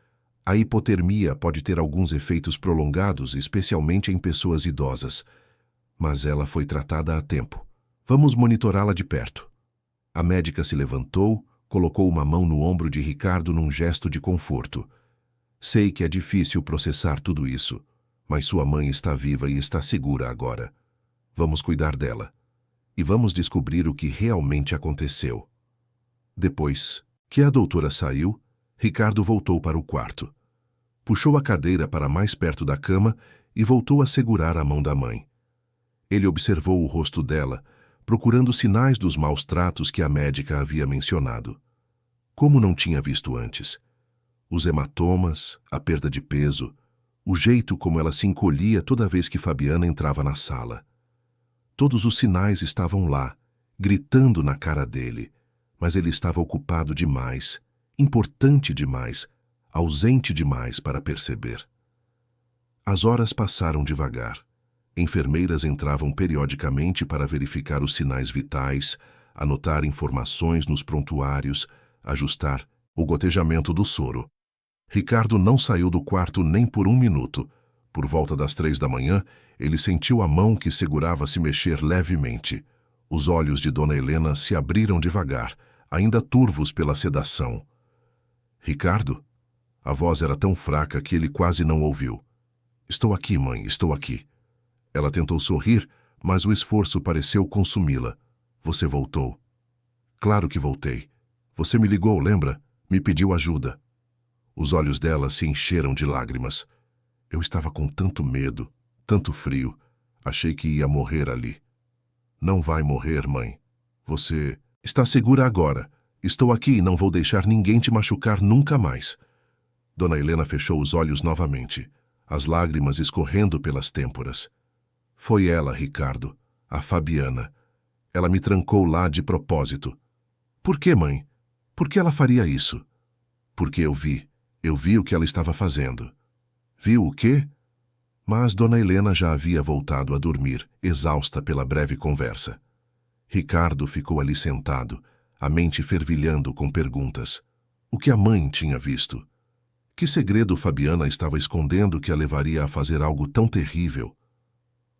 A hipotermia pode ter alguns efeitos prolongados, especialmente em pessoas idosas. Mas ela foi tratada a tempo. Vamos monitorá-la de perto. A médica se levantou, colocou uma mão no ombro de Ricardo num gesto de conforto. Sei que é difícil processar tudo isso, mas sua mãe está viva e está segura agora. Vamos cuidar dela. E vamos descobrir o que realmente aconteceu. Depois que a doutora saiu, Ricardo voltou para o quarto. Puxou a cadeira para mais perto da cama e voltou a segurar a mão da mãe. Ele observou o rosto dela, procurando sinais dos maus tratos que a médica havia mencionado. Como não tinha visto antes? Os hematomas, a perda de peso, o jeito como ela se encolhia toda vez que Fabiana entrava na sala. Todos os sinais estavam lá, gritando na cara dele, mas ele estava ocupado demais, importante demais, ausente demais para perceber. As horas passaram devagar. Enfermeiras entravam periodicamente para verificar os sinais vitais, anotar informações nos prontuários, ajustar o gotejamento do soro. Ricardo não saiu do quarto nem por 1 minuto. Por volta das 3 da manhã, ele sentiu a mão que segurava se mexer levemente. Os olhos de Dona Helena se abriram devagar, ainda turvos pela sedação. Ricardo? A voz era tão fraca que ele quase não ouviu. Estou aqui, mãe, estou aqui. Ela tentou sorrir, mas o esforço pareceu consumi-la. Você voltou. Claro que voltei. Você me ligou, lembra? Me pediu ajuda. Os olhos dela se encheram de lágrimas. Eu estava com tanto medo, tanto frio. Achei que ia morrer ali. Não vai morrer, mãe. Você está segura agora. Estou aqui e não vou deixar ninguém te machucar nunca mais. Dona Helena fechou os olhos novamente, as lágrimas escorrendo pelas têmporas. Foi ela, Ricardo, a Fabiana. Ela me trancou lá de propósito. Por que, mãe? Por que ela faria isso? Porque eu vi o que ela estava fazendo. Viu o quê? Mas Dona Helena já havia voltado a dormir, exausta pela breve conversa. Ricardo ficou ali sentado, a mente fervilhando com perguntas. O que a mãe tinha visto? Que segredo Fabiana estava escondendo que a levaria a fazer algo tão terrível?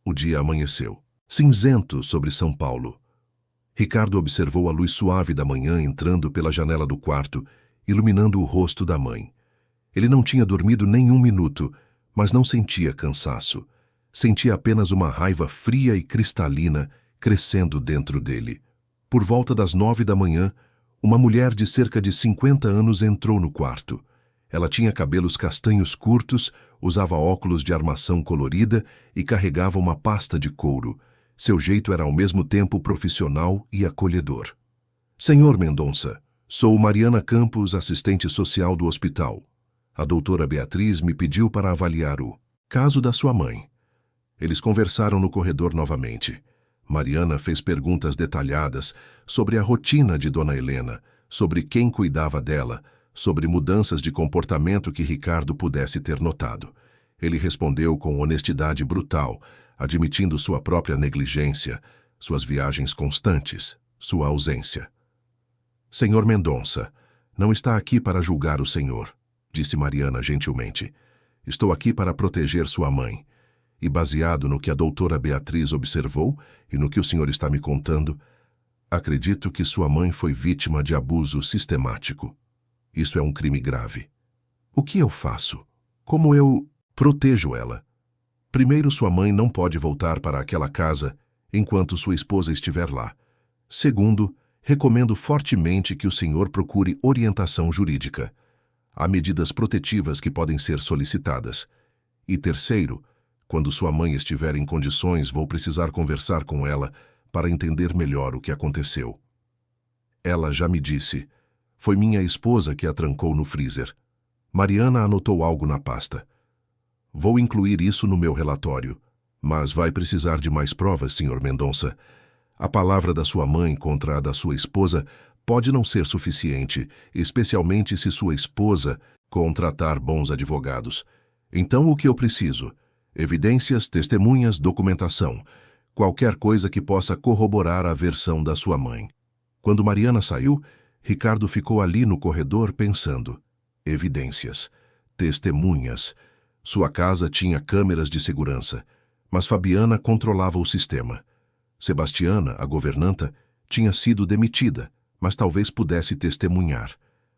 O dia amanheceu, cinzento sobre São Paulo. Ricardo observou a luz suave da manhã entrando pela janela do quarto, iluminando o rosto da mãe. Ele não tinha dormido nem 1 minuto, mas não sentia cansaço. Sentia apenas uma raiva fria e cristalina crescendo dentro dele. Por volta das 9 da manhã, uma mulher de cerca de 50 anos entrou no quarto. Ela tinha cabelos castanhos curtos, usava óculos de armação colorida e carregava uma pasta de couro. Seu jeito era ao mesmo tempo profissional e acolhedor. Senhor Mendonça, sou Mariana Campos, assistente social do hospital. A doutora Beatriz me pediu para avaliar o caso da sua mãe. Eles conversaram no corredor novamente. Mariana fez perguntas detalhadas sobre a rotina de Dona Helena, sobre quem cuidava dela, sobre mudanças de comportamento que Ricardo pudesse ter notado. Ele respondeu com honestidade brutal, admitindo sua própria negligência, suas viagens constantes, sua ausência. Senhor Mendonça, não está aqui para julgar o senhor, disse Mariana gentilmente. Estou aqui para proteger sua mãe. E baseado no que a doutora Beatriz observou e no que o senhor está me contando, acredito que sua mãe foi vítima de abuso sistemático. Isso é um crime grave. O que eu faço? Como eu protejo ela? Primeiro, sua mãe não pode voltar para aquela casa enquanto sua esposa estiver lá. Segundo, recomendo fortemente que o senhor procure orientação jurídica. Há medidas protetivas que podem ser solicitadas. E terceiro, quando sua mãe estiver em condições, vou precisar conversar com ela para entender melhor o que aconteceu. Ela já me disse. Foi minha esposa que a trancou no freezer. Mariana anotou algo na pasta. Vou incluir isso no meu relatório, mas vai precisar de mais provas, Sr. Mendonça. A palavra da sua mãe contra a da sua esposa pode não ser suficiente, especialmente se sua esposa contratar bons advogados. Então, o que eu preciso? Evidências, testemunhas, documentação. Qualquer coisa que possa corroborar a versão da sua mãe. Quando Mariana saiu, Ricardo ficou ali no corredor pensando. Evidências. Testemunhas. Sua casa tinha câmeras de segurança, mas Fabiana controlava o sistema. Sebastiana, a governanta, tinha sido demitida, mas talvez pudesse testemunhar.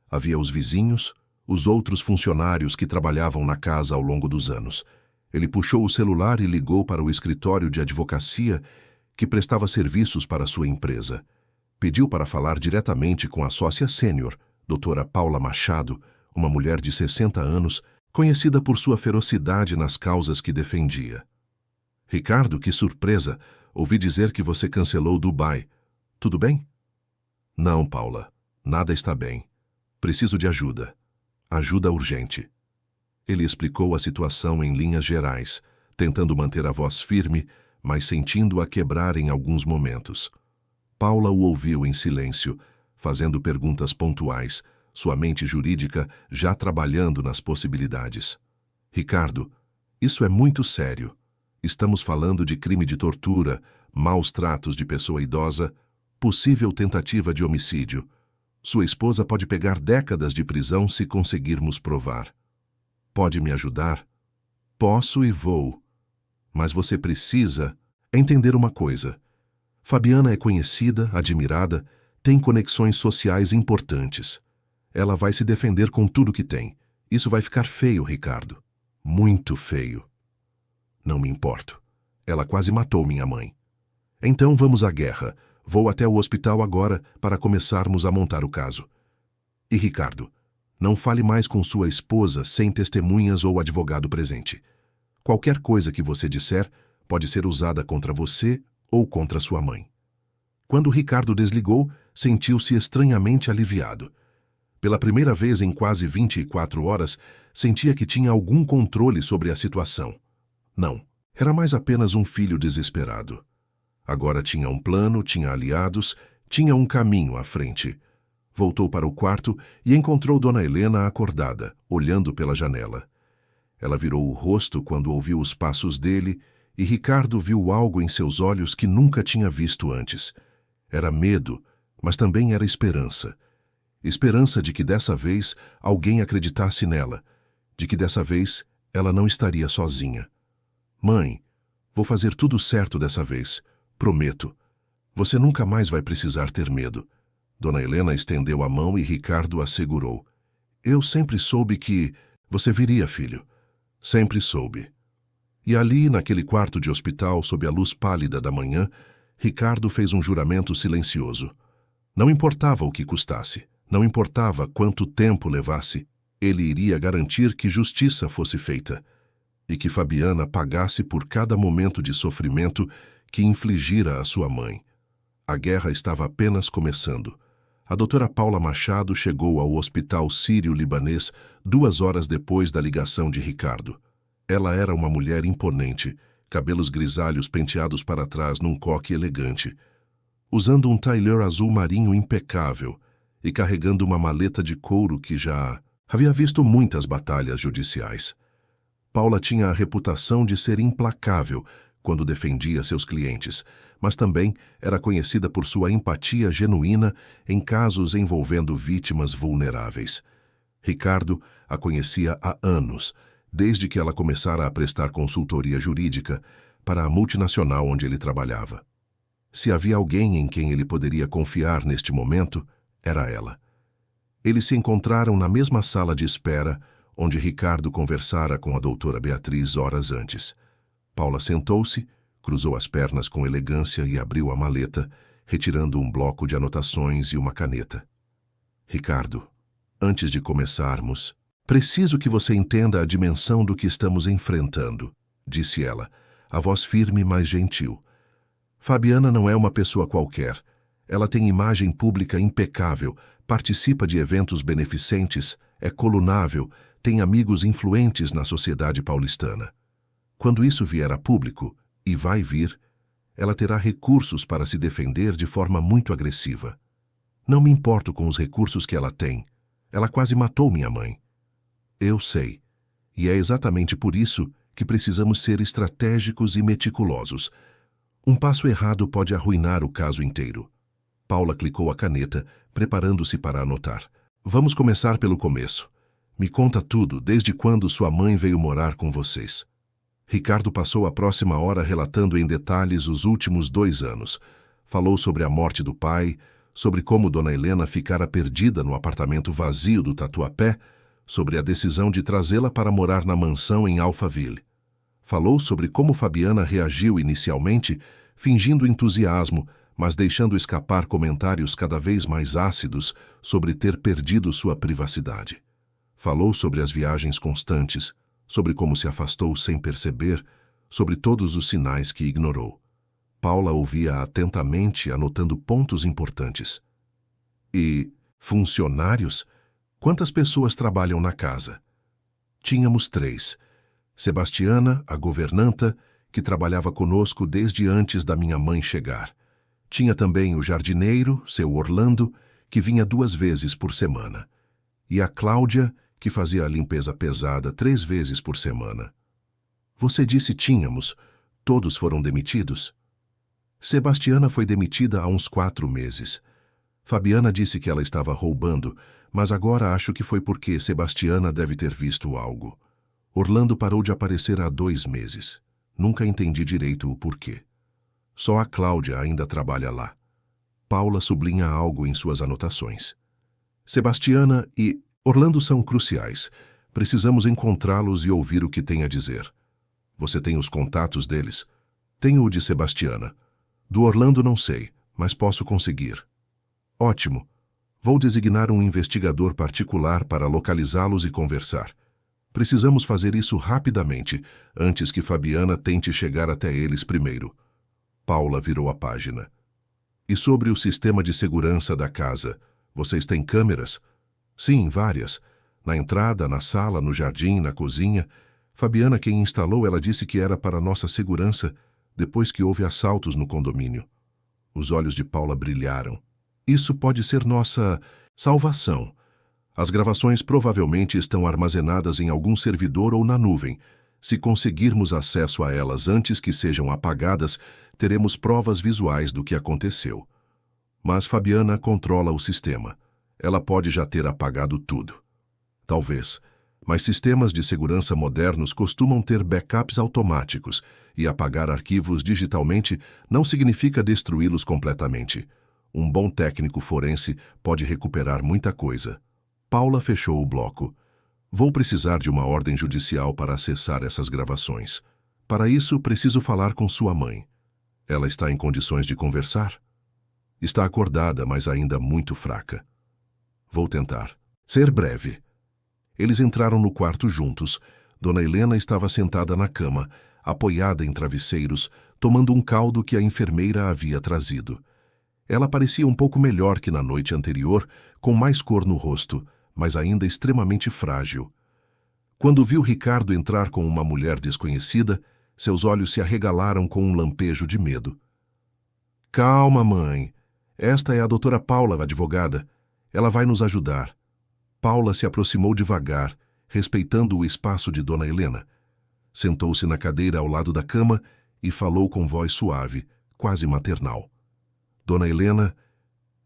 Havia os vizinhos, os outros funcionários que trabalhavam na casa ao longo dos anos. Ele puxou o celular e ligou para o escritório de advocacia que prestava serviços para sua empresa. Pediu para falar diretamente com a sócia sênior, doutora Paula Machado, uma mulher de 60 anos, conhecida por sua ferocidade nas causas que defendia. Ricardo, que surpresa, ouvi dizer que você cancelou Dubai. Tudo bem? Não, Paula, nada está bem. Preciso de ajuda. Ajuda urgente. Ele explicou a situação em linhas gerais, tentando manter a voz firme, mas sentindo-a quebrar em alguns momentos. Paula o ouviu em silêncio, fazendo perguntas pontuais, sua mente jurídica já trabalhando nas possibilidades. Ricardo, isso é muito sério. Estamos falando de crime de tortura, maus tratos de pessoa idosa, possível tentativa de homicídio. Sua esposa pode pegar décadas de prisão se conseguirmos provar. Pode me ajudar? Posso e vou. Mas você precisa entender uma coisa. Fabiana é conhecida, admirada, tem conexões sociais importantes. Ela vai se defender com tudo que tem. Isso vai ficar feio, Ricardo. Muito feio. Não me importo. Ela quase matou minha mãe. Então vamos à guerra. Vou até o hospital agora para começarmos a montar o caso. E Ricardo, não fale mais com sua esposa sem testemunhas ou advogado presente. Qualquer coisa que você disser pode ser usada contra você ou contra sua mãe. Quando Ricardo desligou, sentiu-se estranhamente aliviado. Pela primeira vez em quase 24 horas, sentia que tinha algum controle sobre a situação. Não, era mais apenas um filho desesperado. Agora tinha um plano, tinha aliados, tinha um caminho à frente. Voltou para o quarto e encontrou Dona Helena acordada, olhando pela janela. Ela virou o rosto quando ouviu os passos dele e Ricardo viu algo em seus olhos que nunca tinha visto antes. Era medo, mas também era esperança. Esperança de que dessa vez alguém acreditasse nela, de que dessa vez ela não estaria sozinha. Mãe, vou fazer tudo certo dessa vez, prometo. Você nunca mais vai precisar ter medo. Dona Helena estendeu a mão e Ricardo a segurou. Eu sempre soube que você viria, filho. Sempre soube. E ali, naquele quarto de hospital, sob a luz pálida da manhã, Ricardo fez um juramento silencioso. Não importava o que custasse. Não importava quanto tempo levasse, ele iria garantir que justiça fosse feita e que Fabiana pagasse por cada momento de sofrimento que infligira à sua mãe. A guerra estava apenas começando. A doutora Paula Machado chegou ao hospital sírio-libanês 2 horas depois da ligação de Ricardo. Ela era uma mulher imponente, cabelos grisalhos penteados para trás num coque elegante, usando um tailleur azul marinho impecável, e carregando uma maleta de couro que já havia visto muitas batalhas judiciais. Paula tinha a reputação de ser implacável quando defendia seus clientes, mas também era conhecida por sua empatia genuína em casos envolvendo vítimas vulneráveis. Ricardo a conhecia há anos, desde que ela começara a prestar consultoria jurídica para a multinacional onde ele trabalhava. Se havia alguém em quem ele poderia confiar neste momento, era ela. Eles se encontraram na mesma sala de espera onde Ricardo conversara com a doutora Beatriz horas antes. Paula sentou-se, cruzou as pernas com elegância e abriu a maleta, retirando um bloco de anotações e uma caneta. Ricardo, antes de começarmos, preciso que você entenda a dimensão do que estamos enfrentando, disse ela, a voz firme, mas gentil. Fabiana não é uma pessoa qualquer. Ela tem imagem pública impecável, participa de eventos beneficentes, é colunável, tem amigos influentes na sociedade paulistana. Quando isso vier a público, e vai vir, ela terá recursos para se defender de forma muito agressiva. Não me importo com os recursos que ela tem. Ela quase matou minha mãe. Eu sei. E é exatamente por isso que precisamos ser estratégicos e meticulosos. Um passo errado pode arruinar o caso inteiro. Paula clicou a caneta, preparando-se para anotar. Vamos começar pelo começo. Me conta tudo, desde quando sua mãe veio morar com vocês. Ricardo passou a próxima hora relatando em detalhes os últimos 2 anos. Falou sobre a morte do pai, sobre como Dona Helena ficara perdida no apartamento vazio do Tatuapé, sobre a decisão de trazê-la para morar na mansão em Alphaville. Falou sobre como Fabiana reagiu inicialmente, fingindo entusiasmo, mas deixando escapar comentários cada vez mais ácidos sobre ter perdido sua privacidade. Falou sobre as viagens constantes, sobre como se afastou sem perceber, sobre todos os sinais que ignorou. Paula ouvia atentamente, anotando pontos importantes. E funcionários? Quantas pessoas trabalham na casa? Tínhamos 3. Sebastiana, a governanta, que trabalhava conosco desde antes da minha mãe chegar. Tinha também o jardineiro, seu Orlando, que vinha 2 vezes por semana. E a Cláudia, que fazia a limpeza pesada 3 vezes por semana. Você disse tínhamos. Todos foram demitidos? Sebastiana foi demitida há uns 4 meses. Fabiana disse que ela estava roubando, mas agora acho que foi porque Sebastiana deve ter visto algo. Orlando parou de aparecer há 2 meses. Nunca entendi direito o porquê. Só a Cláudia ainda trabalha lá. Paula sublinha algo em suas anotações. Sebastiana e Orlando são cruciais. Precisamos encontrá-los e ouvir o que tem a dizer. Você tem os contatos deles? Tenho o de Sebastiana. Do Orlando não sei, mas posso conseguir. Ótimo. Vou designar um investigador particular para localizá-los e conversar. Precisamos fazer isso rapidamente, antes que Fabiana tente chegar até eles primeiro. Paula virou a página. E sobre o sistema de segurança da casa? Vocês têm câmeras? Sim, várias. Na entrada, na sala, no jardim, na cozinha. Fabiana, quem instalou, ela disse que era para nossa segurança, depois que houve assaltos no condomínio. Os olhos de Paula brilharam. Isso pode ser nossa salvação. As gravações provavelmente estão armazenadas em algum servidor ou na nuvem. Se conseguirmos acesso a elas antes que sejam apagadas, teremos provas visuais do que aconteceu. Mas Fabiana controla o sistema. Ela pode já ter apagado tudo. Talvez, mas sistemas de segurança modernos costumam ter backups automáticos e apagar arquivos digitalmente não significa destruí-los completamente. Um bom técnico forense pode recuperar muita coisa. Paula fechou o bloco. Vou precisar de uma ordem judicial para acessar essas gravações. Para isso, preciso falar com sua mãe. Ela está em condições de conversar? Está acordada, mas ainda muito fraca. Vou tentar. Ser breve. Eles entraram no quarto juntos. Dona Helena estava sentada na cama, apoiada em travesseiros, tomando um caldo que a enfermeira havia trazido. Ela parecia um pouco melhor que na noite anterior, com mais cor no rosto, mas ainda extremamente frágil. Quando viu Ricardo entrar com uma mulher desconhecida, seus olhos se arregalaram com um lampejo de medo. Calma, mãe. Esta é a doutora Paula, a advogada. Ela vai nos ajudar. Paula se aproximou devagar, respeitando o espaço de Dona Helena. Sentou-se na cadeira ao lado da cama e falou com voz suave, quase maternal. Dona Helena,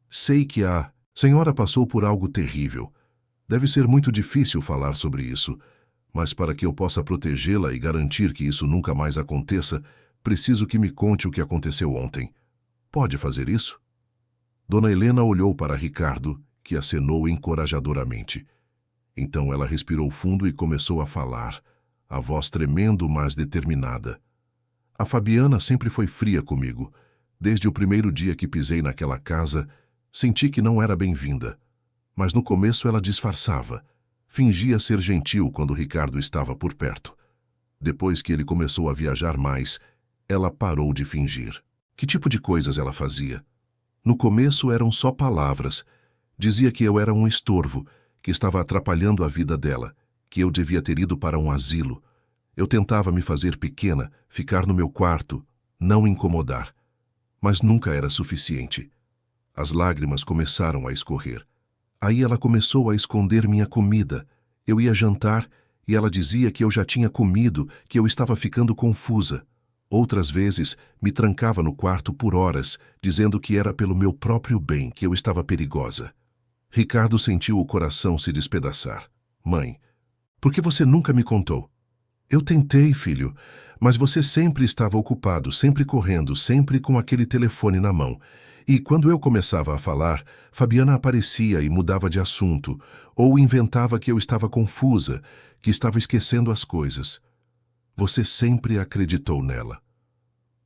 sei que a senhora passou por algo terrível. Deve ser muito difícil falar sobre isso, mas para que eu possa protegê-la e garantir que isso nunca mais aconteça, preciso que me conte o que aconteceu ontem. Pode fazer isso? Dona Helena olhou para Ricardo, que acenou encorajadoramente. Então ela respirou fundo e começou a falar, a voz tremendo, mas determinada. A Fabiana sempre foi fria comigo. Desde o primeiro dia que pisei naquela casa, senti que não era bem-vinda. Mas no começo ela disfarçava. Fingia ser gentil quando Ricardo estava por perto. Depois que ele começou a viajar mais, ela parou de fingir. Que tipo de coisas ela fazia? No começo eram só palavras. Dizia que eu era um estorvo, que estava atrapalhando a vida dela, que eu devia ter ido para um asilo. Eu tentava me fazer pequena, ficar no meu quarto, não incomodar. Mas nunca era suficiente. As lágrimas começaram a escorrer. Aí ela começou a esconder minha comida. Eu ia jantar e ela dizia que eu já tinha comido, que eu estava ficando confusa. Outras vezes, me trancava no quarto por horas, dizendo que era pelo meu próprio bem, que eu estava perigosa. Ricardo sentiu o coração se despedaçar. Mãe, por que você nunca me contou? Eu tentei, filho, mas você sempre estava ocupado, sempre correndo, sempre com aquele telefone na mão. E quando eu começava a falar, Fabiana aparecia e mudava de assunto, ou inventava que eu estava confusa, que estava esquecendo as coisas. Você sempre acreditou nela.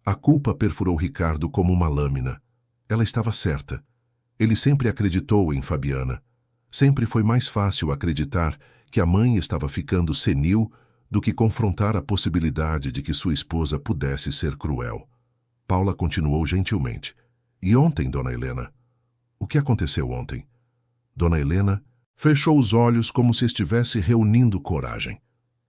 A culpa perfurou Ricardo como uma lâmina. Ela estava certa. Ele sempre acreditou em Fabiana. Sempre foi mais fácil acreditar que a mãe estava ficando senil do que confrontar a possibilidade de que sua esposa pudesse ser cruel. Paula continuou gentilmente. E ontem, Dona Helena? O que aconteceu ontem? Dona Helena fechou os olhos como se estivesse reunindo coragem.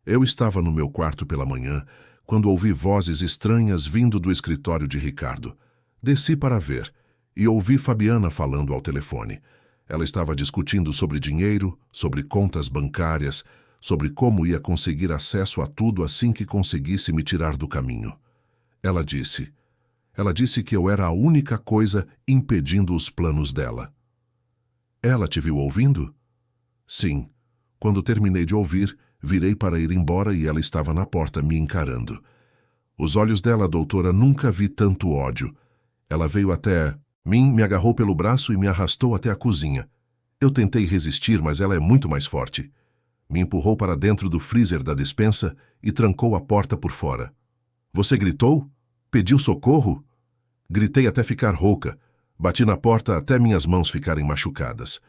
Eu estava no meu quarto pela manhã, quando ouvi vozes estranhas vindo do escritório de Ricardo. Desci para ver e ouvi Fabiana falando ao telefone. Ela estava discutindo sobre dinheiro, sobre contas bancárias, sobre como ia conseguir acesso a tudo assim que conseguisse me tirar do caminho. Ela disse que eu era a única coisa impedindo os planos dela. Ela te viu ouvindo? Sim. Quando terminei de ouvir, virei para ir embora e ela estava na porta me encarando. Os olhos dela, doutora, nunca vi tanto ódio. Ela veio até mim, me agarrou pelo braço e me arrastou até a cozinha. Eu tentei resistir, mas ela é muito mais forte. Me empurrou para dentro do freezer da despensa e trancou a porta por fora. Você gritou? Pediu socorro? Gritei até ficar rouca. Bati na porta até minhas mãos ficarem machucadas.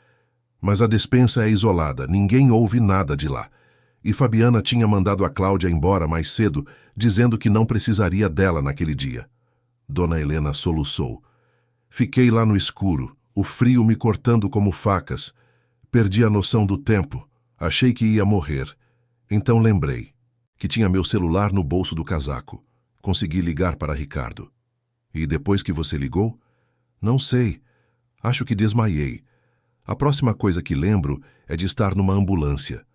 Mas a despensa é isolada, ninguém ouve nada de lá. E Fabiana tinha mandado a Cláudia embora mais cedo, dizendo que não precisaria dela naquele dia. Dona Helena soluçou. Fiquei lá no escuro, o frio me cortando como facas. Perdi a noção do tempo. Achei que ia morrer. Então lembrei que tinha meu celular no bolso do casaco. Consegui ligar para Ricardo. E depois que você ligou? Não sei. Acho que desmaiei. A próxima coisa que lembro é de estar numa ambulância.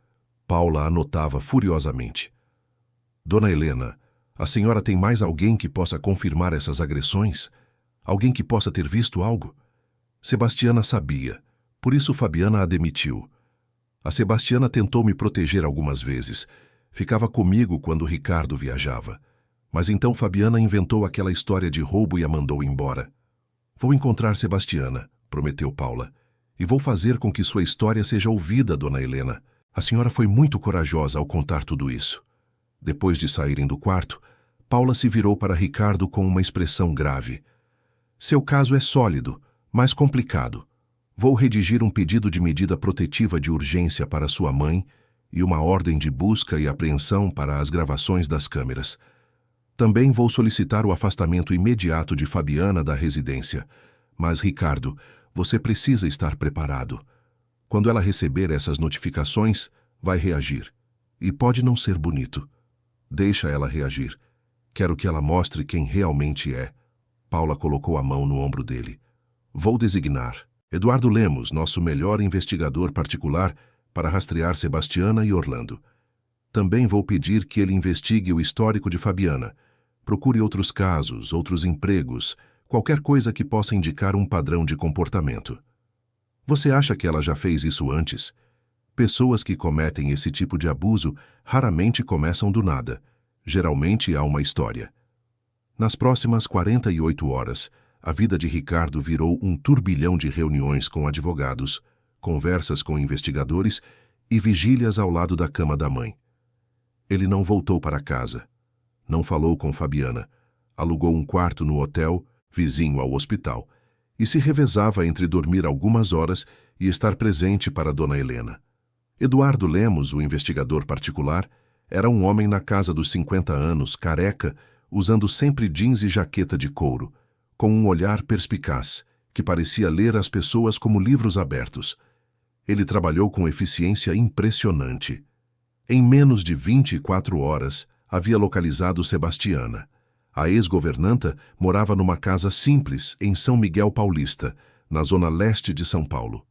Paula anotava furiosamente. Dona Helena, a senhora tem mais alguém que possa confirmar essas agressões? Alguém que possa ter visto algo? Sebastiana sabia. Por isso Fabiana a demitiu. A Sebastiana tentou me proteger algumas vezes. Ficava comigo quando Ricardo viajava. Mas então Fabiana inventou aquela história de roubo e a mandou embora. Vou encontrar Sebastiana, prometeu Paula. E vou fazer com que sua história seja ouvida, Dona Helena. A senhora foi muito corajosa ao contar tudo isso. Depois de saírem do quarto, Paula se virou para Ricardo com uma expressão grave. Seu caso é sólido, mas complicado. Vou redigir um pedido de medida protetiva de urgência para sua mãe e uma ordem de busca e apreensão para as gravações das câmeras. Também vou solicitar o afastamento imediato de Fabiana da residência. Mas, Ricardo, você precisa estar preparado. Quando ela receber essas notificações, vai reagir. E pode não ser bonito. Deixa ela reagir. Quero que ela mostre quem realmente é. Paula colocou a mão no ombro dele. Vou designar Eduardo Lemos, nosso melhor investigador particular, para rastrear Sebastiana e Orlando. Também vou pedir que ele investigue o histórico de Fabiana. Procure outros casos, outros empregos, qualquer coisa que possa indicar um padrão de comportamento. Você acha que ela já fez isso antes? Pessoas que cometem esse tipo de abuso raramente começam do nada. Geralmente há uma história. Nas próximas 48 horas, a vida de Ricardo virou um turbilhão de reuniões com advogados, conversas com investigadores e vigílias ao lado da cama da mãe. Ele não voltou para casa. Não falou com Fabiana. Alugou um quarto no hotel, vizinho ao hospital, e se revezava entre dormir algumas horas e estar presente para Dona Helena. Eduardo Lemos, o investigador particular, era um homem na casa dos 50 anos, careca, usando sempre jeans e jaqueta de couro, com um olhar perspicaz, que parecia ler as pessoas como livros abertos. Ele trabalhou com eficiência impressionante. Em menos de 24 horas, havia localizado Sebastiana. A ex-governanta morava numa casa simples, em São Miguel Paulista, na zona leste de São Paulo.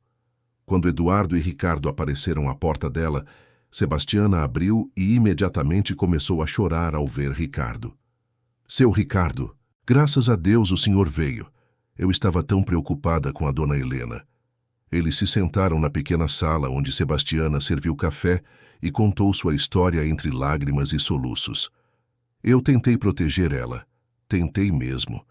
Quando Eduardo e Ricardo apareceram à porta dela, Sebastiana abriu e imediatamente começou a chorar ao ver Ricardo. Seu Ricardo, graças a Deus o senhor veio. Eu estava tão preocupada com a dona Helena. Eles se sentaram na pequena sala onde Sebastiana serviu café e contou sua história entre lágrimas e soluços. Eu tentei proteger ela. Tentei mesmo.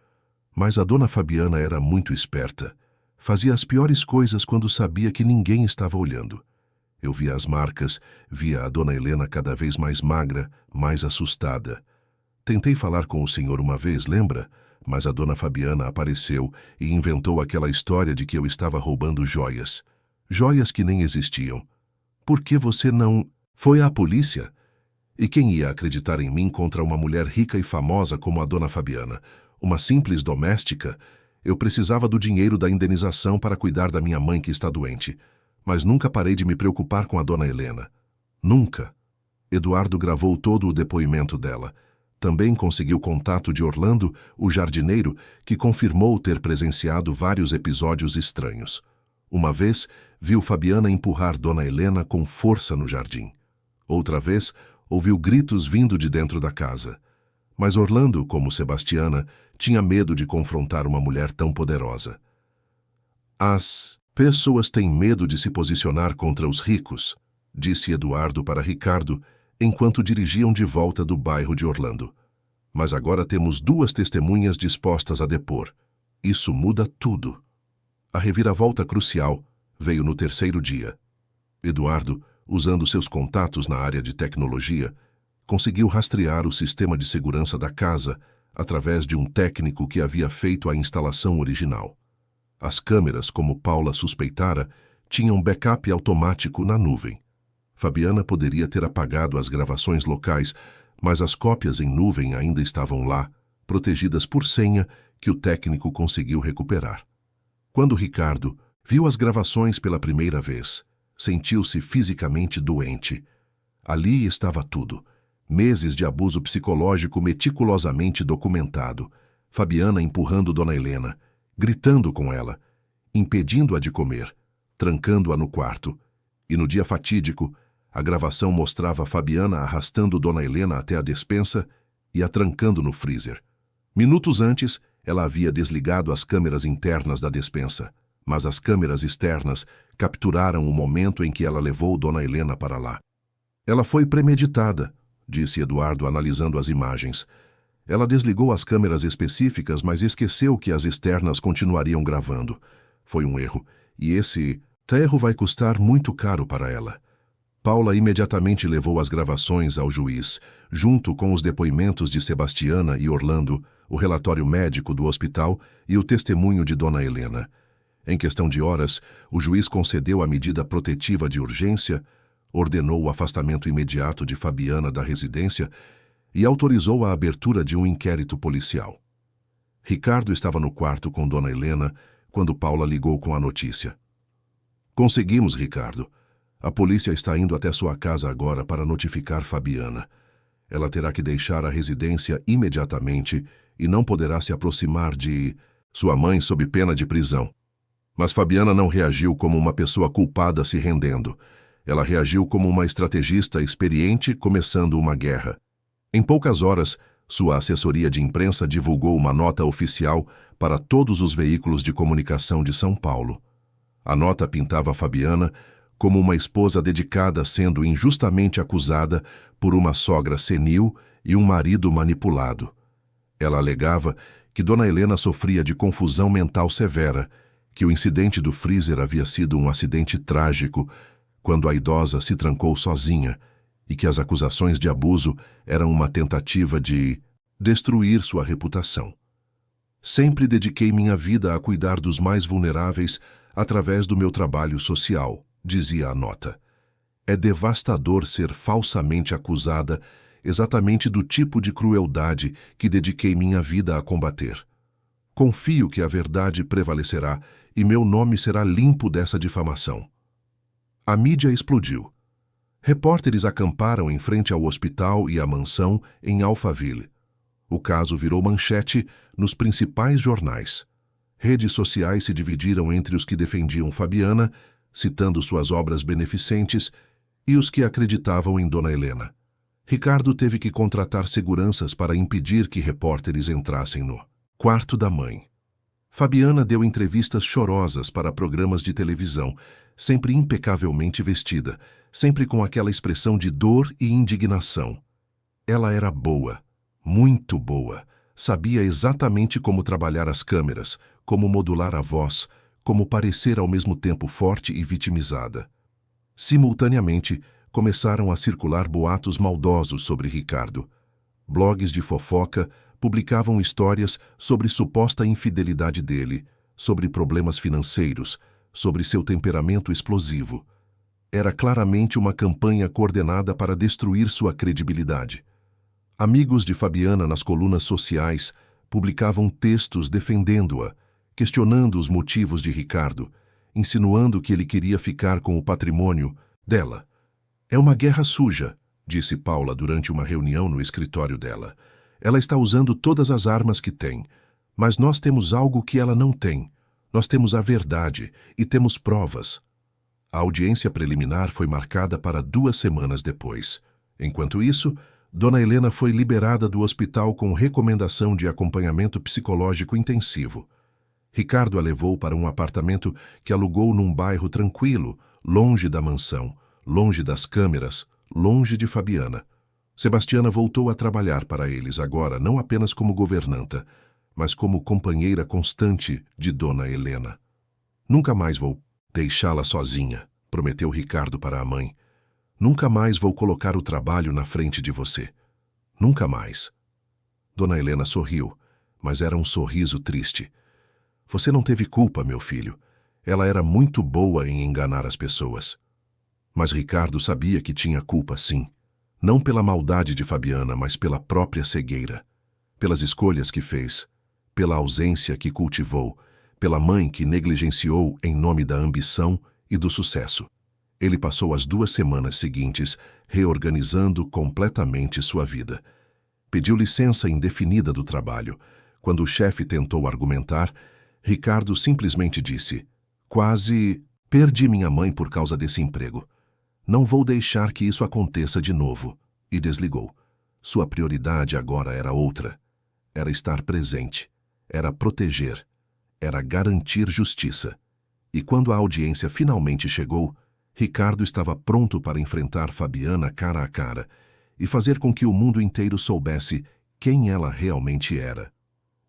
Mas a dona Fabiana era muito esperta. Fazia as piores coisas quando sabia que ninguém estava olhando. Eu via as marcas, via a dona Helena cada vez mais magra, mais assustada. Tentei falar com o senhor uma vez, lembra? Mas a dona Fabiana apareceu e inventou aquela história de que eu estava roubando joias. Joias que nem existiam. Por que você não... Foi à polícia? E quem ia acreditar em mim contra uma mulher rica e famosa como a dona Fabiana? Uma simples doméstica? Eu precisava do dinheiro da indenização para cuidar da minha mãe que está doente. Mas nunca parei de me preocupar com a dona Helena. Nunca. Eduardo gravou todo o depoimento dela. Também conseguiu contato de Orlando, o jardineiro, que confirmou ter presenciado vários episódios estranhos. Uma vez, viu Fabiana empurrar Dona Helena com força no jardim. Outra vez, ouviu gritos vindo de dentro da casa. Mas Orlando, como Sebastiana, tinha medo de confrontar uma mulher tão poderosa. As pessoas têm medo de se posicionar contra os ricos, disse Eduardo para Ricardo, enquanto dirigiam de volta do bairro de Orlando. Mas agora temos 2 testemunhas dispostas a depor. Isso muda tudo. A reviravolta crucial veio no 3º dia. Eduardo, usando seus contatos na área de tecnologia, conseguiu rastrear o sistema de segurança da casa através de um técnico que havia feito a instalação original. As câmeras, como Paula suspeitara, tinham backup automático na nuvem. Fabiana poderia ter apagado as gravações locais, mas as cópias em nuvem ainda estavam lá, protegidas por senha que o técnico conseguiu recuperar. Quando Ricardo viu as gravações pela primeira vez, sentiu-se fisicamente doente. Ali estava tudo. Meses de abuso psicológico meticulosamente documentado. Fabiana empurrando Dona Helena, gritando com ela, impedindo-a de comer, trancando-a no quarto. E no dia fatídico, a gravação mostrava Fabiana arrastando Dona Helena até a despensa e a trancando no freezer. Minutos antes, ela havia desligado as câmeras internas da despensa, mas as câmeras externas capturaram o momento em que ela levou Dona Helena para lá. Ela foi premeditada, disse Eduardo analisando as imagens. Ela desligou as câmeras específicas, mas esqueceu que as externas continuariam gravando. Foi um erro, e esse erro vai custar muito caro para ela. Paula imediatamente levou as gravações ao juiz, junto com os depoimentos de Sebastiana e Orlando, o relatório médico do hospital e o testemunho de Dona Helena. Em questão de horas, o juiz concedeu a medida protetiva de urgência, ordenou o afastamento imediato de Fabiana da residência e autorizou a abertura de um inquérito policial. Ricardo estava no quarto com Dona Helena quando Paula ligou com a notícia. Conseguimos, Ricardo. A polícia está indo até sua casa agora para notificar Fabiana. Ela terá que deixar a residência imediatamente e não poderá se aproximar de sua mãe sob pena de prisão. Mas Fabiana não reagiu como uma pessoa culpada se rendendo. Ela reagiu como uma estrategista experiente começando uma guerra. Em poucas horas, Sua assessoria de imprensa divulgou uma nota oficial para todos os veículos de comunicação de São Paulo. A nota pintava Fabiana como uma esposa dedicada sendo injustamente acusada por uma sogra senil e um marido manipulado. Ela alegava que Dona Helena sofria de confusão mental severa, que o incidente do freezer havia sido um acidente trágico, quando a idosa se trancou sozinha, e que as acusações de abuso eram uma tentativa de destruir sua reputação. Sempre dediquei minha vida a cuidar dos mais vulneráveis através do meu trabalho social, dizia a nota. É devastador ser falsamente acusada exatamente do tipo de crueldade que dediquei minha vida a combater. Confio que a verdade prevalecerá e meu nome será limpo dessa difamação. A mídia explodiu. Repórteres acamparam em frente ao hospital e à mansão em Alphaville. O caso virou manchete nos principais jornais. Redes sociais se dividiram entre os que defendiam Fabiana, citando suas obras beneficentes, e os que acreditavam em Dona Helena. Ricardo teve que contratar seguranças para impedir que repórteres entrassem no quarto da mãe. Fabiana deu entrevistas chorosas para programas de televisão, sempre impecavelmente vestida, sempre com aquela expressão de dor e indignação. Ela era boa, muito boa, sabia exatamente como trabalhar as câmeras, como modular a voz, como parecer ao mesmo tempo forte e vitimizada. Simultaneamente, começaram a circular boatos maldosos sobre Ricardo. Blogs de fofoca publicavam histórias sobre suposta infidelidade dele, sobre problemas financeiros, sobre seu temperamento explosivo. Era claramente uma campanha coordenada para destruir sua credibilidade. Amigos de Fabiana nas colunas sociais publicavam textos defendendo-a, questionando os motivos de Ricardo, insinuando que ele queria ficar com o patrimônio dela. É uma guerra suja, disse Paula durante uma reunião no escritório dela. Ela está usando todas as armas que tem, mas nós temos algo que ela não tem. Nós temos a verdade e temos provas. A audiência preliminar foi marcada para 2 semanas depois. Enquanto isso, Dona Helena foi liberada do hospital com recomendação de acompanhamento psicológico intensivo. Ricardo a levou para um apartamento que alugou num bairro tranquilo, longe da mansão, longe das câmeras, longe de Fabiana. Sebastiana voltou a trabalhar para eles agora não apenas como governanta, mas como companheira constante de Dona Helena. Nunca mais vou deixá-la sozinha, prometeu Ricardo para a mãe. Nunca mais vou colocar o trabalho na frente de você. Nunca mais. Dona Helena sorriu, mas era um sorriso triste. Você não teve culpa, meu filho. Ela era muito boa em enganar as pessoas. Mas Ricardo sabia que tinha culpa, sim. Não pela maldade de Fabiana, mas pela própria cegueira. Pelas escolhas que fez, pela ausência que cultivou, pela mãe que negligenciou em nome da ambição e do sucesso. Ele passou as 2 semanas seguintes reorganizando completamente sua vida. Pediu licença indefinida do trabalho. Quando o chefe tentou argumentar, Ricardo simplesmente disse: "Quase perdi minha mãe por causa desse emprego. Não vou deixar que isso aconteça de novo", e desligou. Sua prioridade agora era outra. Era estar presente. Era proteger. Era garantir justiça. E quando a audiência finalmente chegou, Ricardo estava pronto para enfrentar Fabiana cara a cara e fazer com que o mundo inteiro soubesse quem ela realmente era.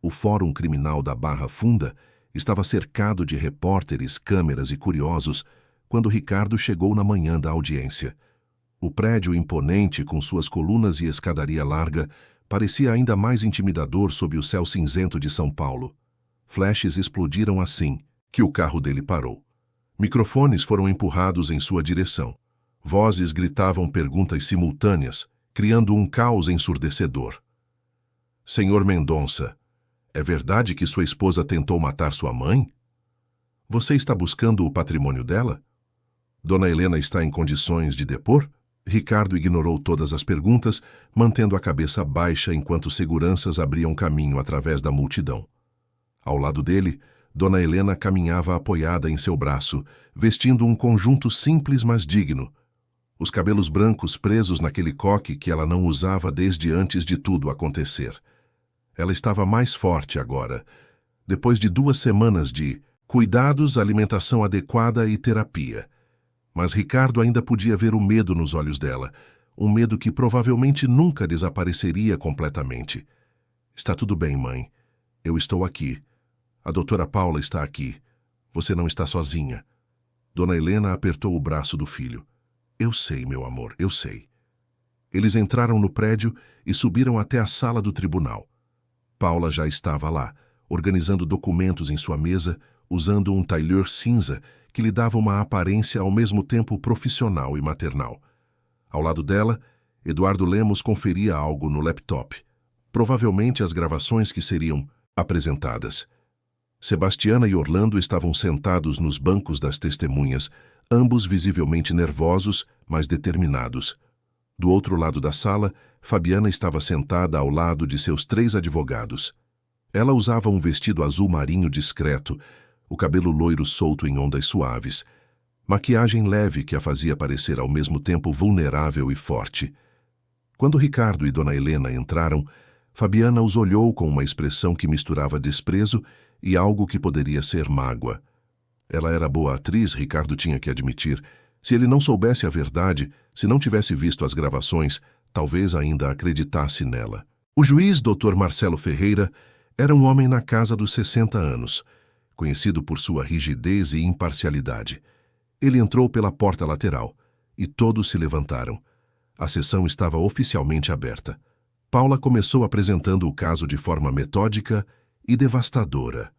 O Fórum Criminal da Barra Funda estava cercado de repórteres, câmeras e curiosos quando Ricardo chegou na manhã da audiência. O prédio imponente, com suas colunas e escadaria larga, parecia ainda mais intimidador sob o céu cinzento de São Paulo. Flashes explodiram assim que o carro dele parou. Microfones foram empurrados em sua direção. Vozes gritavam perguntas simultâneas, criando um caos ensurdecedor. "Senhor Mendonça, é verdade que sua esposa tentou matar sua mãe? Você está buscando o patrimônio dela? Dona Helena está em condições de depor?" Ricardo ignorou todas as perguntas, mantendo a cabeça baixa enquanto seguranças abriam caminho através da multidão. Ao lado dele, Dona Helena caminhava apoiada em seu braço, vestindo um conjunto simples mas digno. os cabelos brancos presos naquele coque que ela não usava desde antes de tudo acontecer. Ela estava mais forte agora, depois de 2 semanas de cuidados, alimentação adequada e terapia. Mas Ricardo ainda podia ver o medo nos olhos dela, um medo que provavelmente nunca desapareceria completamente. Está tudo bem, mãe. Eu estou aqui. A doutora Paula está aqui. Você não está sozinha. Dona Helena apertou o braço do filho. Eu sei, meu amor, eu sei. Eles entraram no prédio e subiram até a sala do tribunal. Paula já estava lá, organizando documentos em sua mesa, usando um tailleur cinza que lhe dava uma aparência ao mesmo tempo profissional e maternal. Ao lado dela, Eduardo Lemos conferia algo no laptop, provavelmente as gravações que seriam apresentadas. Sebastiana e Orlando estavam sentados nos bancos das testemunhas, ambos visivelmente nervosos, mas determinados. Do outro lado da sala, Fabiana estava sentada ao lado de seus 3 advogados. Ela usava um vestido azul marinho discreto, o cabelo loiro solto em ondas suaves, maquiagem leve que a fazia parecer ao mesmo tempo vulnerável e forte. Quando Ricardo e Dona Helena entraram, Fabiana os olhou com uma expressão que misturava desprezo e algo que poderia ser mágoa. Ela era boa atriz, Ricardo tinha que admitir. Se ele não soubesse a verdade, se não tivesse visto as gravações, talvez ainda acreditasse nela. O juiz Dr. Marcelo Ferreira era um homem na casa dos 60 anos, conhecido por sua rigidez e imparcialidade. Ele entrou pela porta lateral e todos se levantaram. A sessão estava oficialmente aberta. Paula começou apresentando o caso de forma metódica e devastadora.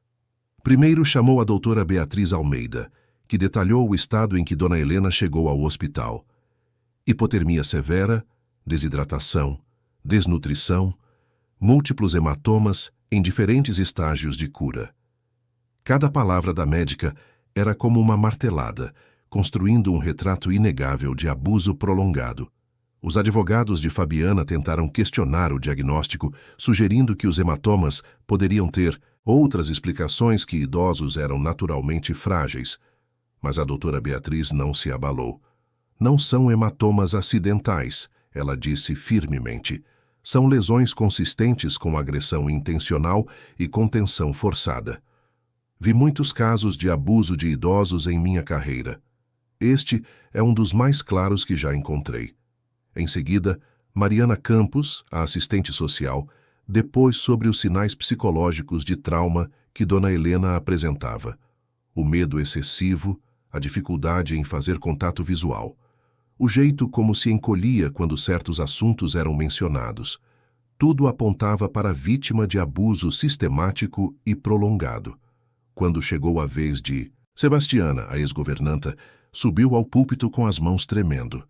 Primeiro chamou a doutora Beatriz Almeida, que detalhou o estado em que Dona Helena chegou ao hospital. Hipotermia severa, desidratação, desnutrição, múltiplos hematomas em diferentes estágios de cura. Cada palavra da médica era como uma martelada, construindo um retrato inegável de abuso prolongado. Os advogados de Fabiana tentaram questionar o diagnóstico, sugerindo que os hematomas poderiam ter outras explicações, que idosos eram naturalmente frágeis. Mas a doutora Beatriz não se abalou. Não são hematomas acidentais, ela disse firmemente. São lesões consistentes com agressão intencional e contenção forçada. Vi muitos casos de abuso de idosos em minha carreira. Este é um dos mais claros que já encontrei. Em seguida, Mariana Campos, a assistente social, depôs sobre os sinais psicológicos de trauma que Dona Helena apresentava. O medo excessivo, a dificuldade em fazer contato visual, o jeito como se encolhia quando certos assuntos eram mencionados. Tudo apontava para a vítima de abuso sistemático e prolongado. Quando chegou a vez de Sebastiana, a ex-governanta, subiu ao púlpito com as mãos tremendo.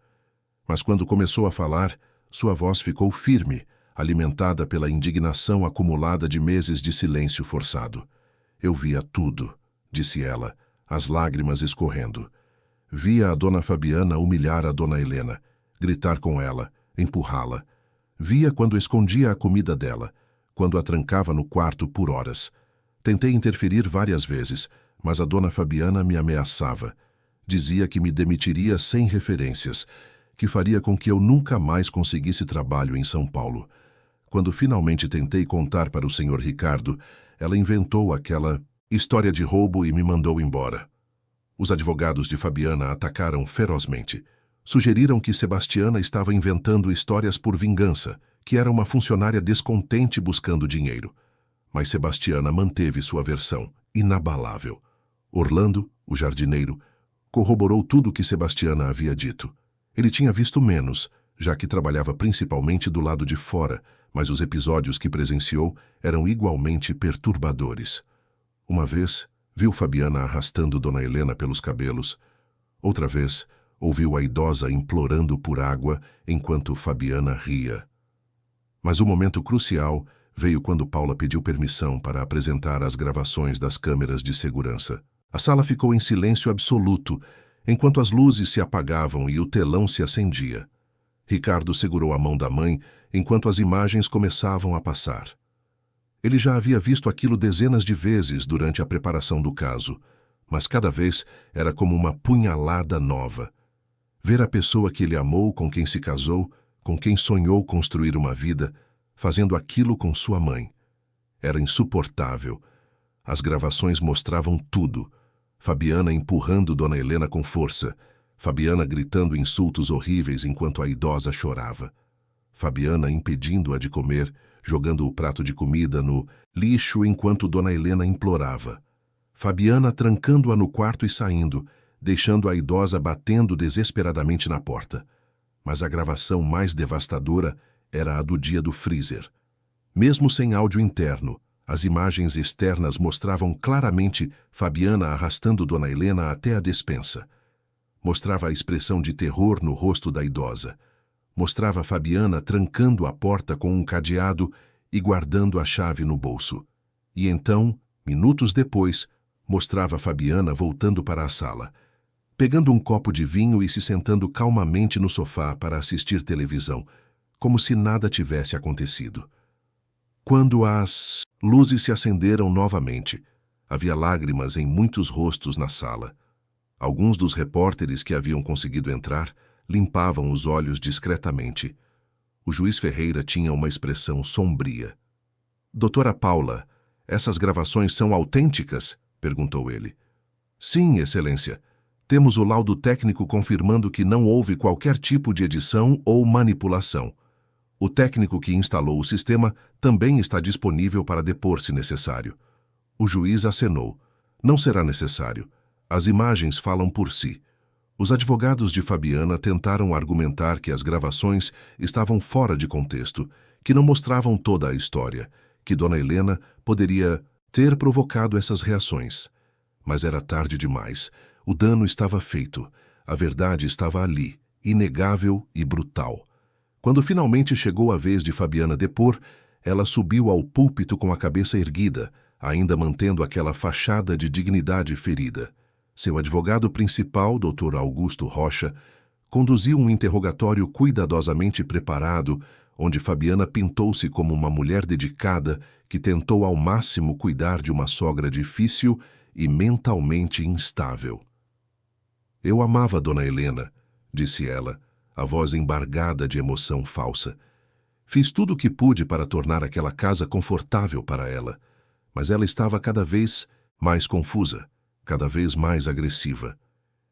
Mas quando começou a falar, sua voz ficou firme, alimentada pela indignação acumulada de meses de silêncio forçado. Eu via tudo, disse ela, as lágrimas escorrendo. Via a dona Fabiana humilhar a dona Helena, gritar com ela, empurrá-la. Via quando escondia a comida dela, quando a trancava no quarto por horas. Tentei interferir várias vezes, mas a dona Fabiana me ameaçava. Dizia que me demitiria sem referências, que faria com que eu nunca mais conseguisse trabalho em São Paulo. Quando finalmente tentei contar para o senhor Ricardo, ela inventou aquela história de roubo e me mandou embora. Os advogados de Fabiana atacaram ferozmente. Sugeriram que Sebastiana estava inventando histórias por vingança, que era uma funcionária descontente buscando dinheiro. Mas Sebastiana manteve sua versão, inabalável. Orlando, o jardineiro, corroborou tudo o que Sebastiana havia dito. Ele tinha visto menos, já que trabalhava principalmente do lado de fora, mas os episódios que presenciou eram igualmente perturbadores. Uma vez, viu Fabiana arrastando Dona Helena pelos cabelos. Outra vez, ouviu a idosa implorando por água enquanto Fabiana ria. Mas o momento crucial veio quando Paula pediu permissão para apresentar as gravações das câmeras de segurança. A sala ficou em silêncio absoluto, enquanto as luzes se apagavam e o telão se acendia. Ricardo segurou a mão da mãe enquanto as imagens começavam a passar. Ele já havia visto aquilo dezenas de vezes durante a preparação do caso, mas cada vez era como uma punhalada nova. Ver a pessoa que ele amou, com quem se casou, com quem sonhou construir uma vida, fazendo aquilo com sua mãe. Era insuportável. As gravações mostravam tudo. Fabiana empurrando Dona Helena com força. Fabiana gritando insultos horríveis enquanto a idosa chorava. Fabiana impedindo-a de comer, jogando o prato de comida no lixo enquanto Dona Helena implorava. Fabiana trancando-a no quarto e saindo, deixando a idosa batendo desesperadamente na porta. Mas a gravação mais devastadora era a do dia do freezer. Mesmo sem áudio interno, as imagens externas mostravam claramente Fabiana arrastando Dona Helena até a despensa. Mostrava a expressão de terror no rosto da idosa. Mostrava Fabiana trancando a porta com um cadeado e guardando a chave no bolso. E então, minutos depois, mostrava Fabiana voltando para a sala, pegando um copo de vinho e se sentando calmamente no sofá para assistir televisão, como se nada tivesse acontecido. Quando as luzes se acenderam novamente, havia lágrimas em muitos rostos na sala. Alguns dos repórteres que haviam conseguido entrar limpavam os olhos discretamente. O juiz Ferreira tinha uma expressão sombria. "Doutora Paula, essas gravações são autênticas?" perguntou ele. "Sim, Excelência. Temos o laudo técnico confirmando que não houve qualquer tipo de edição ou manipulação. O técnico que instalou o sistema também está disponível para depor se necessário." O juiz acenou. "Não será necessário. As imagens falam por si." Os advogados de Fabiana tentaram argumentar que as gravações estavam fora de contexto, que não mostravam toda a história, que Dona Helena poderia ter provocado essas reações. Mas era tarde demais. O dano estava feito. A verdade estava ali, inegável e brutal. Quando finalmente chegou a vez de Fabiana depor, ela subiu ao púlpito com a cabeça erguida, ainda mantendo aquela fachada de dignidade ferida. Seu advogado principal, Dr. Augusto Rocha, conduziu um interrogatório cuidadosamente preparado, onde Fabiana pintou-se como uma mulher dedicada que tentou ao máximo cuidar de uma sogra difícil e mentalmente instável. "Eu amava Dona Helena", disse ela, a voz embargada de emoção falsa. "Fiz tudo o que pude para tornar aquela casa confortável para ela, mas ela estava cada vez mais confusa, cada vez mais agressiva.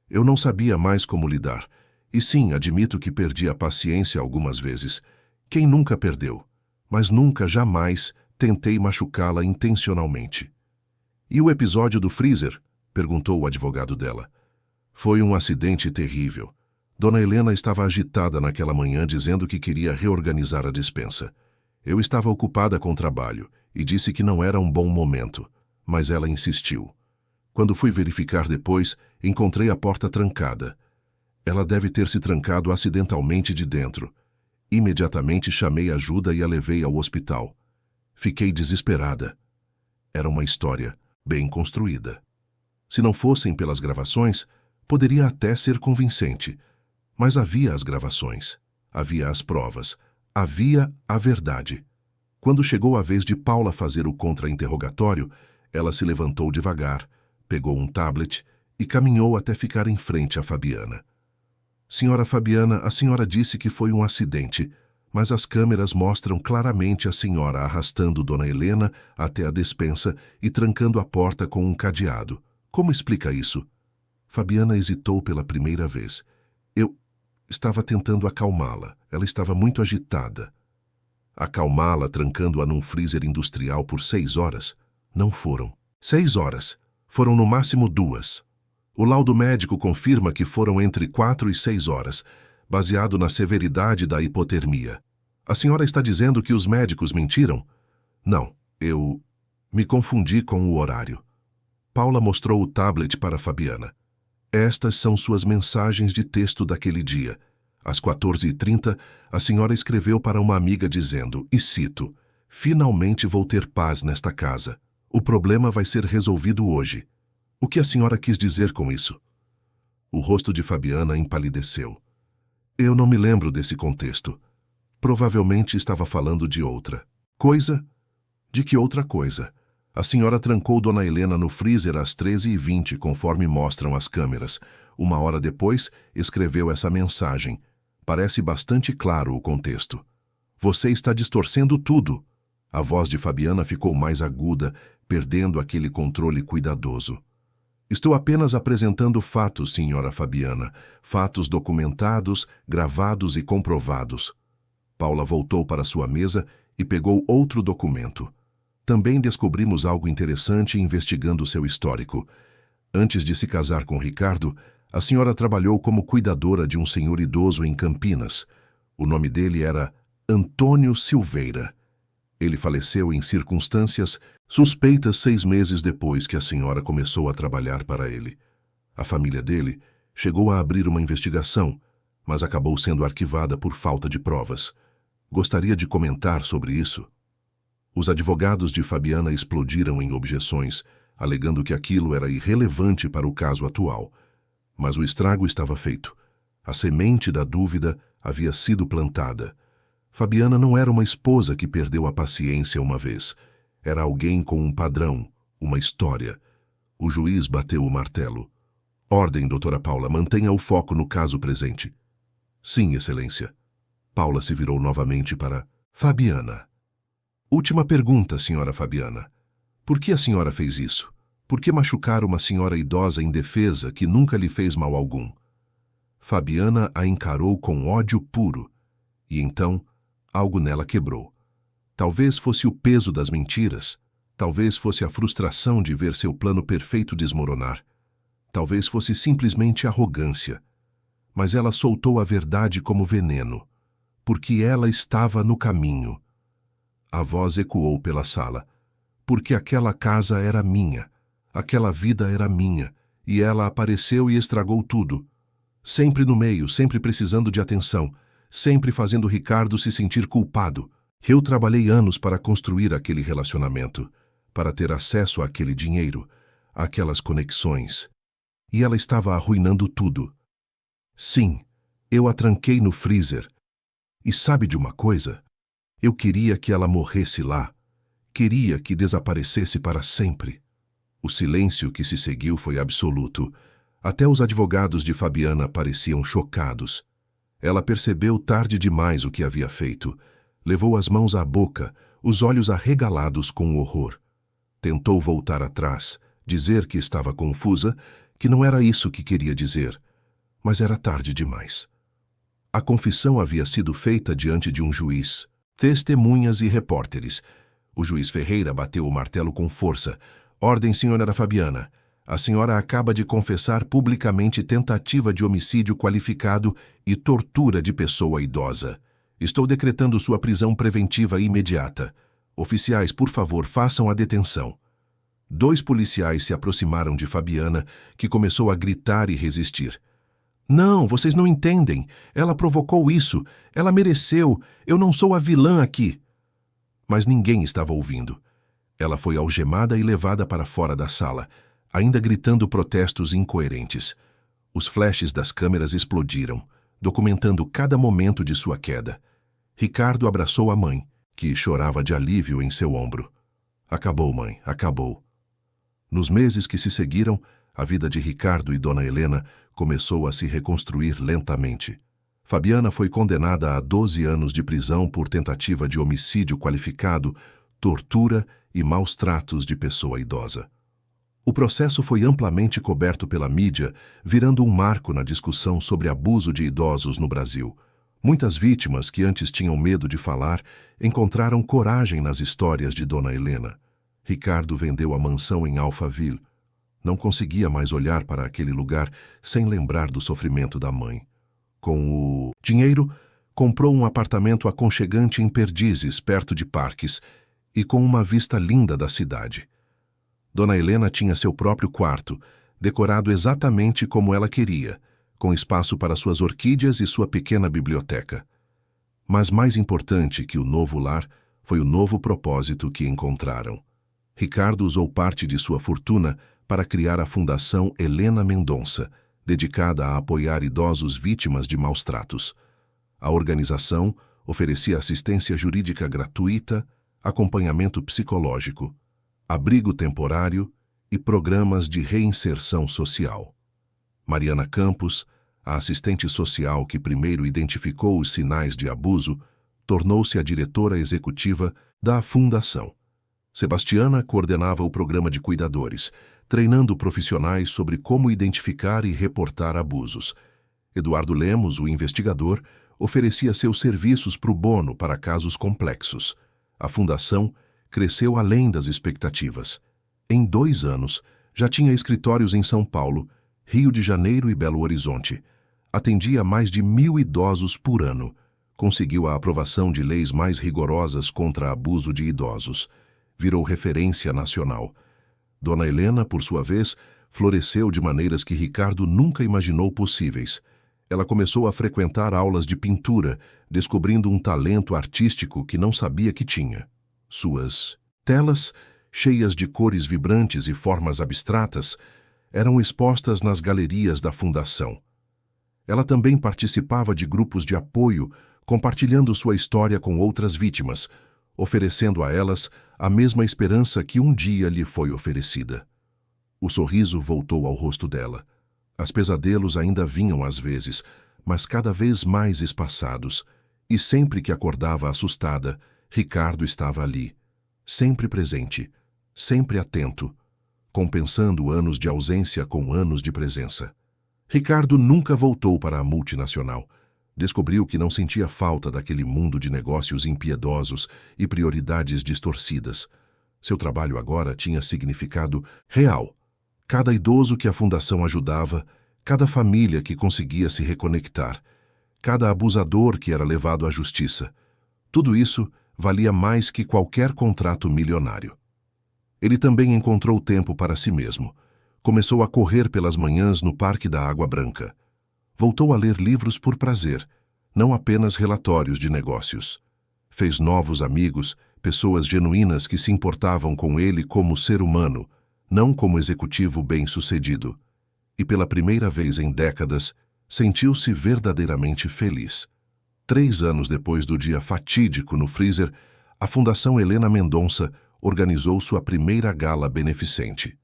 Eu não sabia mais como lidar, e sim, admito que perdi a paciência algumas vezes. Quem nunca perdeu? Mas nunca, jamais, tentei machucá-la intencionalmente." "E o episódio do freezer?" perguntou o advogado dela. "Foi um acidente terrível. Dona Helena estava agitada naquela manhã dizendo que queria reorganizar a despensa. Eu estava ocupada com o trabalho e disse que não era um bom momento, mas ela insistiu. Quando fui verificar depois, encontrei a porta trancada. Ela deve ter se trancado acidentalmente de dentro. Imediatamente chamei ajuda e a levei ao hospital. Fiquei desesperada. Era uma história bem construída. Se não fossem pelas gravações, poderia até ser convincente. Mas havia as gravações, havia as provas, havia a verdade. Quando chegou a vez de Paula fazer o contra-interrogatório, ela se levantou devagar, pegou um tablet e caminhou até ficar em frente a Fabiana. "Senhora Fabiana, a senhora disse que foi um acidente, mas as câmeras mostram claramente a senhora arrastando Dona Helena até a despensa e trancando a porta com um cadeado. Como explica isso?" Fabiana hesitou pela primeira vez. "Eu estava tentando acalmá-la. Ela estava muito agitada." "Acalmá-la trancando-a num freezer industrial por 6 horas? Não foram 6 horas. Foram no máximo 2. O laudo médico confirma que foram entre 4 e 6 horas, baseado na severidade da hipotermia. A senhora está dizendo que os médicos mentiram?" "Não, eu me confundi com o horário." Paula mostrou o tablet para Fabiana. "Estas são suas mensagens de texto daquele dia. Às 14h30, a senhora escreveu para uma amiga dizendo, e cito, 'Finalmente vou ter paz nesta casa. O problema vai ser resolvido hoje.' O que a senhora quis dizer com isso?" O rosto de Fabiana empalideceu. "Eu não me lembro desse contexto. Provavelmente estava falando de outra coisa." "De que outra coisa?" "A senhora trancou Dona Helena no freezer às 13h20, conforme mostram as câmeras. Uma hora depois, escreveu essa mensagem. Parece bastante claro o contexto. Você está distorcendo tudo. A voz de Fabiana ficou mais aguda, perdendo aquele controle cuidadoso. Estou apenas apresentando fatos, senhora Fabiana. Fatos documentados, gravados e comprovados. Paula voltou para sua mesa e pegou outro documento. Também descobrimos algo interessante investigando seu histórico. Antes de se casar com Ricardo, a senhora trabalhou como cuidadora de um senhor idoso em Campinas. O nome dele era Antônio Silveira. Ele faleceu em circunstâncias suspeitas 6 meses depois que a senhora começou a trabalhar para ele. A família dele chegou a abrir uma investigação, mas acabou sendo arquivada por falta de provas. Gostaria de comentar sobre isso? Os advogados de Fabiana explodiram em objeções, alegando que aquilo era irrelevante para o caso atual. Mas o estrago estava feito. A semente da dúvida havia sido plantada. Fabiana não era uma esposa que perdeu a paciência uma vez. Era alguém com um padrão, uma história. O juiz bateu o martelo. Ordem, doutora Paula, mantenha o foco no caso presente. Sim, excelência. Paula se virou novamente para Fabiana. Última pergunta, senhora Fabiana. Por que a senhora fez isso? Por que machucar uma senhora idosa indefesa que nunca lhe fez mal algum? Fabiana a encarou com ódio puro. E então, algo nela quebrou. Talvez fosse o peso das mentiras. Talvez fosse a frustração de ver seu plano perfeito desmoronar. Talvez fosse simplesmente arrogância. Mas ela soltou a verdade como veneno, porque ela estava no caminho. A voz ecoou pela sala. Porque aquela casa era minha, aquela vida era minha, e ela apareceu e estragou tudo. Sempre no meio, sempre precisando de atenção, sempre fazendo Ricardo se sentir culpado. Eu trabalhei anos para construir aquele relacionamento, para ter acesso àquele dinheiro, àquelas conexões. E ela estava arruinando tudo. Sim, eu a tranquei no freezer. E sabe de uma coisa? Eu queria que ela morresse lá. Queria que desaparecesse para sempre. O silêncio que se seguiu foi absoluto. Até os advogados de Fabiana pareciam chocados. Ela percebeu tarde demais o que havia feito. Levou as mãos à boca, os olhos arregalados com horror. Tentou voltar atrás, dizer que estava confusa, que não era isso que queria dizer. Mas era tarde demais. A confissão havia sido feita diante de um juiz, testemunhas e repórteres. O juiz Ferreira bateu o martelo com força. Ordem, senhora Fabiana. A senhora acaba de confessar publicamente tentativa de homicídio qualificado e tortura de pessoa idosa. Estou decretando sua prisão preventiva imediata. Oficiais, por favor, façam a detenção. 2 policiais se aproximaram de Fabiana, que começou a gritar e resistir. Não, vocês não entendem. Ela provocou isso. Ela mereceu. Eu não sou a vilã aqui. Mas ninguém estava ouvindo. Ela foi algemada e levada para fora da sala, ainda gritando protestos incoerentes. Os flashes das câmeras explodiram, documentando cada momento de sua queda. Ricardo abraçou a mãe, que chorava de alívio em seu ombro. Acabou, mãe, acabou. Nos meses que se seguiram, a vida de Ricardo e Dona Helena começou a se reconstruir lentamente. Fabiana foi condenada a 12 anos de prisão por tentativa de homicídio qualificado, tortura e maus tratos de pessoa idosa. O processo foi amplamente coberto pela mídia, virando um marco na discussão sobre abuso de idosos no Brasil. Muitas vítimas que antes tinham medo de falar encontraram coragem nas histórias de Dona Helena. Ricardo vendeu a mansão em Alphaville. Não conseguia mais olhar para aquele lugar sem lembrar do sofrimento da mãe. Com o dinheiro, comprou um apartamento aconchegante em Perdizes, perto de parques, e com uma vista linda da cidade. Dona Helena tinha seu próprio quarto, decorado exatamente como ela queria, com espaço para suas orquídeas e sua pequena biblioteca. Mas mais importante que o novo lar foi o novo propósito que encontraram. Ricardo usou parte de sua fortuna para criar a Fundação Helena Mendonça, dedicada a apoiar idosos vítimas de maus tratos. A organização oferecia assistência jurídica gratuita, acompanhamento psicológico, abrigo temporário e programas de reinserção social. Mariana Campos, a assistente social que primeiro identificou os sinais de abuso, tornou-se a diretora executiva da Fundação. Sebastiana coordenava o programa de cuidadores, treinando profissionais sobre como identificar e reportar abusos. Eduardo Lemos, o investigador, oferecia seus serviços pro bono para casos complexos. A Fundação cresceu além das expectativas. Em 2 anos, já tinha escritórios em São Paulo, Rio de Janeiro e Belo Horizonte. Atendia mais de 1.000 idosos por ano. Conseguiu a aprovação de leis mais rigorosas contra abuso de idosos. Virou referência nacional. Dona Helena, por sua vez, floresceu de maneiras que Ricardo nunca imaginou possíveis. Ela começou a frequentar aulas de pintura, descobrindo um talento artístico que não sabia que tinha. Suas telas, cheias de cores vibrantes e formas abstratas, eram expostas nas galerias da Fundação. Ela também participava de grupos de apoio, compartilhando sua história com outras vítimas, oferecendo a elas a mesma esperança que um dia lhe foi oferecida. O sorriso voltou ao rosto dela. Os pesadelos ainda vinham às vezes, mas cada vez mais espaçados, e sempre que acordava assustada, Ricardo estava ali, sempre presente, sempre atento, compensando anos de ausência com anos de presença. Ricardo nunca voltou para a multinacional. Descobriu que não sentia falta daquele mundo de negócios impiedosos e prioridades distorcidas. Seu trabalho agora tinha significado real. Cada idoso que a Fundação ajudava, cada família que conseguia se reconectar, cada abusador que era levado à justiça. Tudo isso valia mais que qualquer contrato milionário. Ele também encontrou tempo para si mesmo. Começou a correr pelas manhãs no Parque da Água Branca. Voltou a ler livros por prazer, não apenas relatórios de negócios. Fez novos amigos, pessoas genuínas que se importavam com ele como ser humano, não como executivo bem-sucedido. E pela primeira vez em décadas, sentiu-se verdadeiramente feliz. 3 anos depois do dia fatídico no freezer, a Fundação Helena Mendonça organizou sua primeira gala beneficente.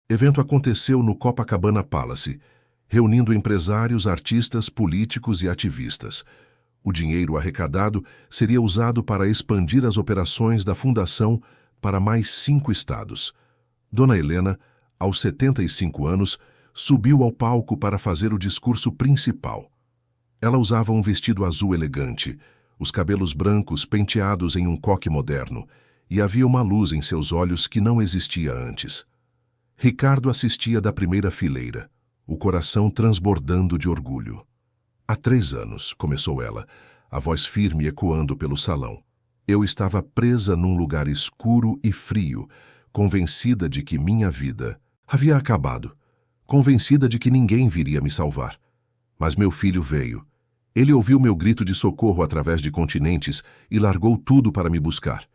O evento aconteceu no Copacabana Palace, reunindo empresários, artistas, políticos e ativistas. O dinheiro arrecadado seria usado para expandir as operações da Fundação para mais 5 estados. Dona Helena, aos 75 anos, subiu ao palco para fazer o discurso principal. Ela usava um vestido azul elegante, os cabelos brancos penteados em um coque moderno, e havia uma luz em seus olhos que não existia antes. Ricardo assistia da primeira fileira, o coração transbordando de orgulho. Há 3 anos, começou ela, a voz firme ecoando pelo salão. Eu estava presa num lugar escuro e frio, convencida de que minha vida havia acabado, convencida de que ninguém viria me salvar. Mas meu filho veio. Ele ouviu meu grito de socorro através de continentes e largou tudo para me buscar.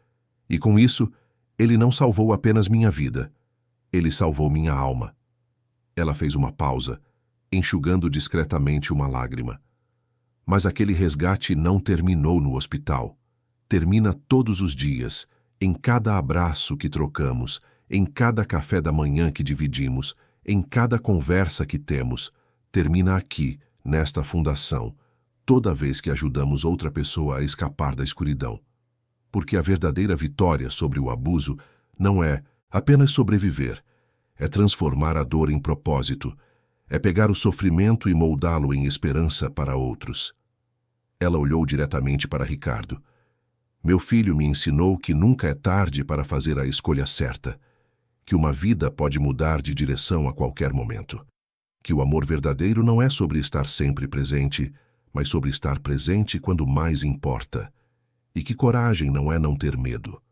E com isso, ele não salvou apenas minha vida. Ele salvou minha alma. Ela fez uma pausa, enxugando discretamente uma lágrima. Mas aquele resgate não terminou no hospital. Termina todos os dias, em cada abraço que trocamos, em cada café da manhã que dividimos, em cada conversa que temos. Termina aqui, nesta fundação, toda vez que ajudamos outra pessoa a escapar da escuridão. Porque a verdadeira vitória sobre o abuso não é apenas sobreviver, é transformar a dor em propósito, é pegar o sofrimento e moldá-lo em esperança para outros. Ela olhou diretamente para Ricardo. Meu filho me ensinou que nunca é tarde para fazer a escolha certa, que uma vida pode mudar de direção a qualquer momento, que o amor verdadeiro não é sobre estar sempre presente, mas sobre estar presente quando mais importa, e que coragem não é não ter medo,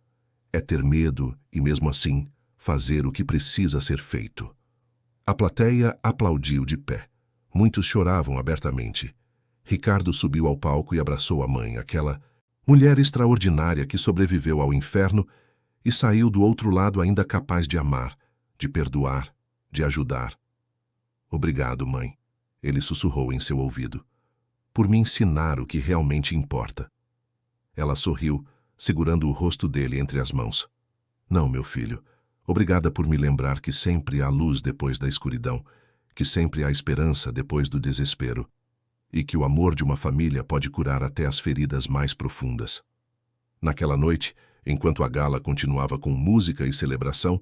é ter medo e, mesmo assim, fazer o que precisa ser feito. A plateia aplaudiu de pé. Muitos choravam abertamente. Ricardo subiu ao palco e abraçou a mãe, aquela mulher extraordinária que sobreviveu ao inferno e saiu do outro lado ainda capaz de amar, de perdoar, de ajudar. Obrigado, mãe, ele sussurrou em seu ouvido, por me ensinar o que realmente importa. Ela sorriu, segurando o rosto dele entre as mãos. Não, meu filho. Obrigada por me lembrar que sempre há luz depois da escuridão que sempre há esperança depois do desespero e que o amor de uma família pode curar até as feridas mais profundas. Naquela noite, enquanto a gala continuava com música e celebração,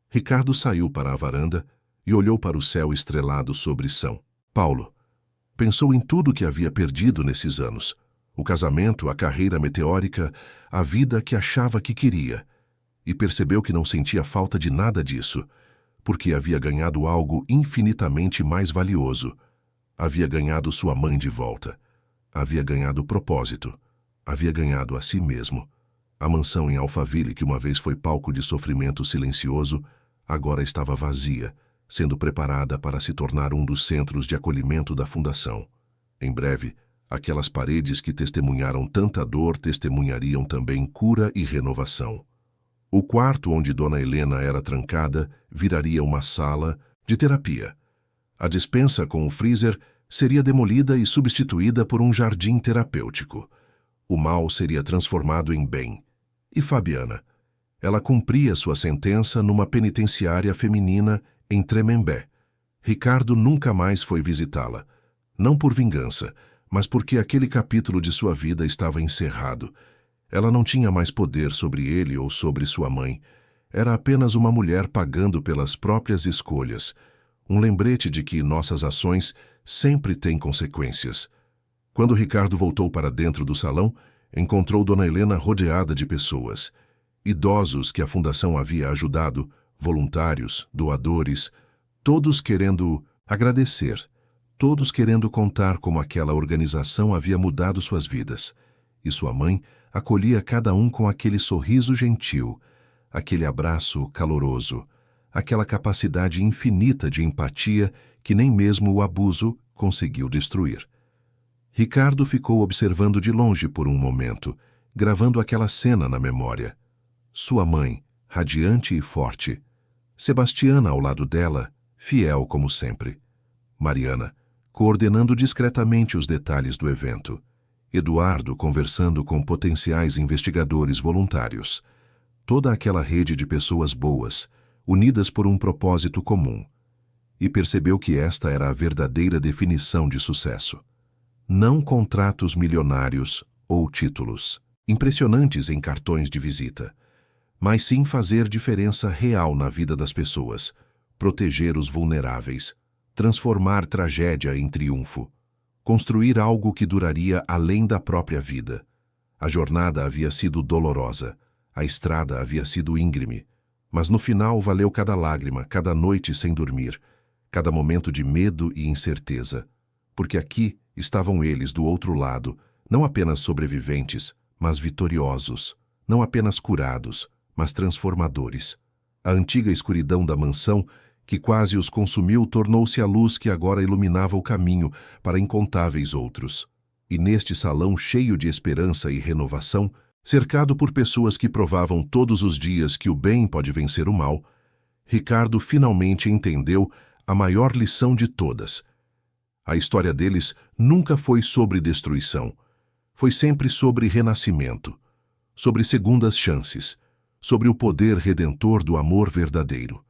Ricardo saiu para a varanda e olhou para o céu estrelado sobre São Paulo. Pensou em tudo que havia perdido nesses anos: o casamento, a carreira meteórica, a vida que achava que queria, e percebeu que não sentia falta de nada disso, porque havia ganhado algo infinitamente mais valioso. Havia ganhado sua mãe de volta. Havia ganhado propósito. Havia ganhado a si mesmo. A mansão em Alphaville, que uma vez foi palco de sofrimento silencioso, agora estava vazia, sendo preparada para se tornar um dos centros de acolhimento da fundação. Em breve, aquelas paredes que testemunharam tanta dor testemunhariam também cura e renovação. O quarto onde Dona Helena era trancada viraria uma sala de terapia. A despensa com o freezer seria demolida e substituída por um jardim terapêutico. O mal seria transformado em bem. E Fabiana? Ela cumpria sua sentença numa penitenciária feminina em Tremembé. Ricardo nunca mais foi visitá-la. Não por vingança, mas porque aquele capítulo de sua vida estava encerrado. Ela não tinha mais poder sobre ele ou sobre sua mãe. Era apenas uma mulher pagando pelas próprias escolhas. Um lembrete de que nossas ações sempre têm consequências. Quando Ricardo voltou para dentro do salão, encontrou Dona Helena rodeada de pessoas. Idosos que a fundação havia ajudado, voluntários, doadores, todos querendo agradecer, todos querendo contar como aquela organização havia mudado suas vidas. E sua mãe acolhia cada um com aquele sorriso gentil, aquele abraço caloroso, aquela capacidade infinita de empatia que nem mesmo o abuso conseguiu destruir. Ricardo ficou observando de longe por um momento, gravando aquela cena na memória. Sua mãe, radiante e forte. Sebastiana ao lado dela, fiel como sempre. Mariana, coordenando discretamente os detalhes do evento. Eduardo conversando com potenciais investigadores voluntários. Toda aquela rede de pessoas boas, unidas por um propósito comum. E percebeu que esta era a verdadeira definição de sucesso. Não contratos milionários ou títulos, impressionantes em cartões de visita, mas sim fazer diferença real na vida das pessoas, proteger os vulneráveis, transformar tragédia em triunfo, construir algo que duraria além da própria vida. A jornada havia sido dolorosa, a estrada havia sido íngreme, mas no final valeu cada lágrima, cada noite sem dormir, cada momento de medo e incerteza, porque aqui estavam eles do outro lado, não apenas sobreviventes, mas vitoriosos, não apenas curados, mas transformadores. A antiga escuridão da mansão, que quase os consumiu, tornou-se a luz que agora iluminava o caminho para incontáveis outros. E neste salão cheio de esperança e renovação, cercado por pessoas que provavam todos os dias que o bem pode vencer o mal, Ricardo finalmente entendeu a maior lição de todas. A história deles nunca foi sobre destruição. Foi sempre sobre renascimento, sobre segundas chances, sobre o poder redentor do amor verdadeiro.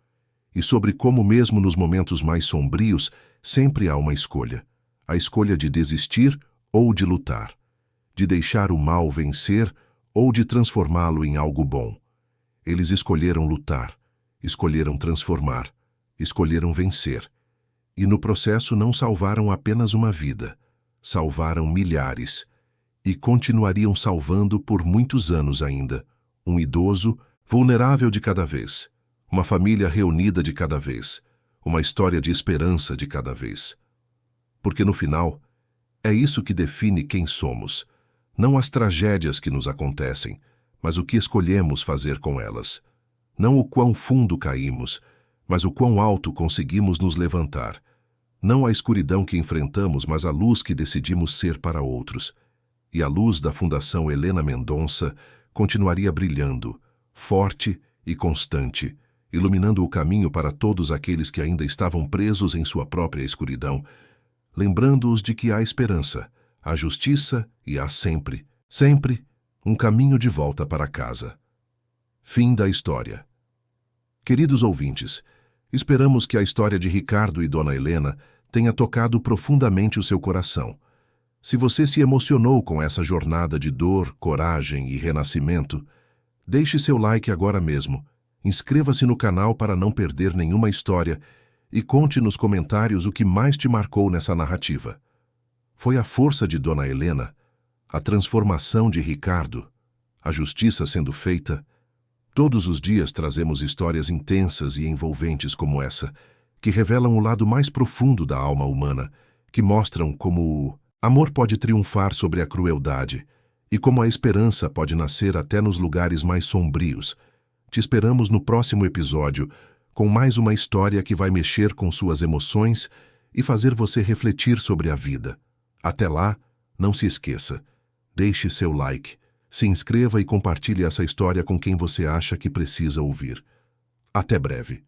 E sobre como mesmo nos momentos mais sombrios, sempre há uma escolha. A escolha de desistir ou de lutar. De deixar o mal vencer ou de transformá-lo em algo bom. Eles escolheram lutar, escolheram transformar, escolheram vencer. E no processo não salvaram apenas uma vida, salvaram milhares. E continuariam salvando por muitos anos ainda. Um idoso, vulnerável de cada vez. Uma família reunida de cada vez. Uma história de esperança de cada vez. Porque no final, é isso que define quem somos. Não as tragédias que nos acontecem, mas o que escolhemos fazer com elas. Não o quão fundo caímos, mas o quão alto conseguimos nos levantar. Não a escuridão que enfrentamos, mas a luz que decidimos ser para outros. E a luz da Fundação Helena Mendonça continuaria brilhando, forte e constante, iluminando o caminho para todos aqueles que ainda estavam presos em sua própria escuridão, lembrando-os de que há esperança, há justiça e há sempre, sempre, um caminho de volta para casa. Fim da história. Queridos ouvintes, Esperamos que a história de Ricardo e Dona Helena tenha tocado profundamente o seu coração. Se você se emocionou com essa jornada de dor, coragem e renascimento, deixe seu like agora mesmo, inscreva-se no canal para não perder nenhuma história e conte nos comentários o que mais te marcou nessa narrativa. Foi a força de Dona Helena, a transformação de Ricardo, a justiça sendo feita? Todos os dias trazemos histórias intensas e envolventes como essa, que revelam o lado mais profundo da alma humana, que mostram como o amor pode triunfar sobre a crueldade e como a esperança pode nascer até nos lugares mais sombrios. Te esperamos no próximo episódio, com mais uma história que vai mexer com suas emoções e fazer você refletir sobre a vida. Até lá, não se esqueça, deixe seu like, se inscreva e compartilhe essa história com quem você acha que precisa ouvir. Até breve.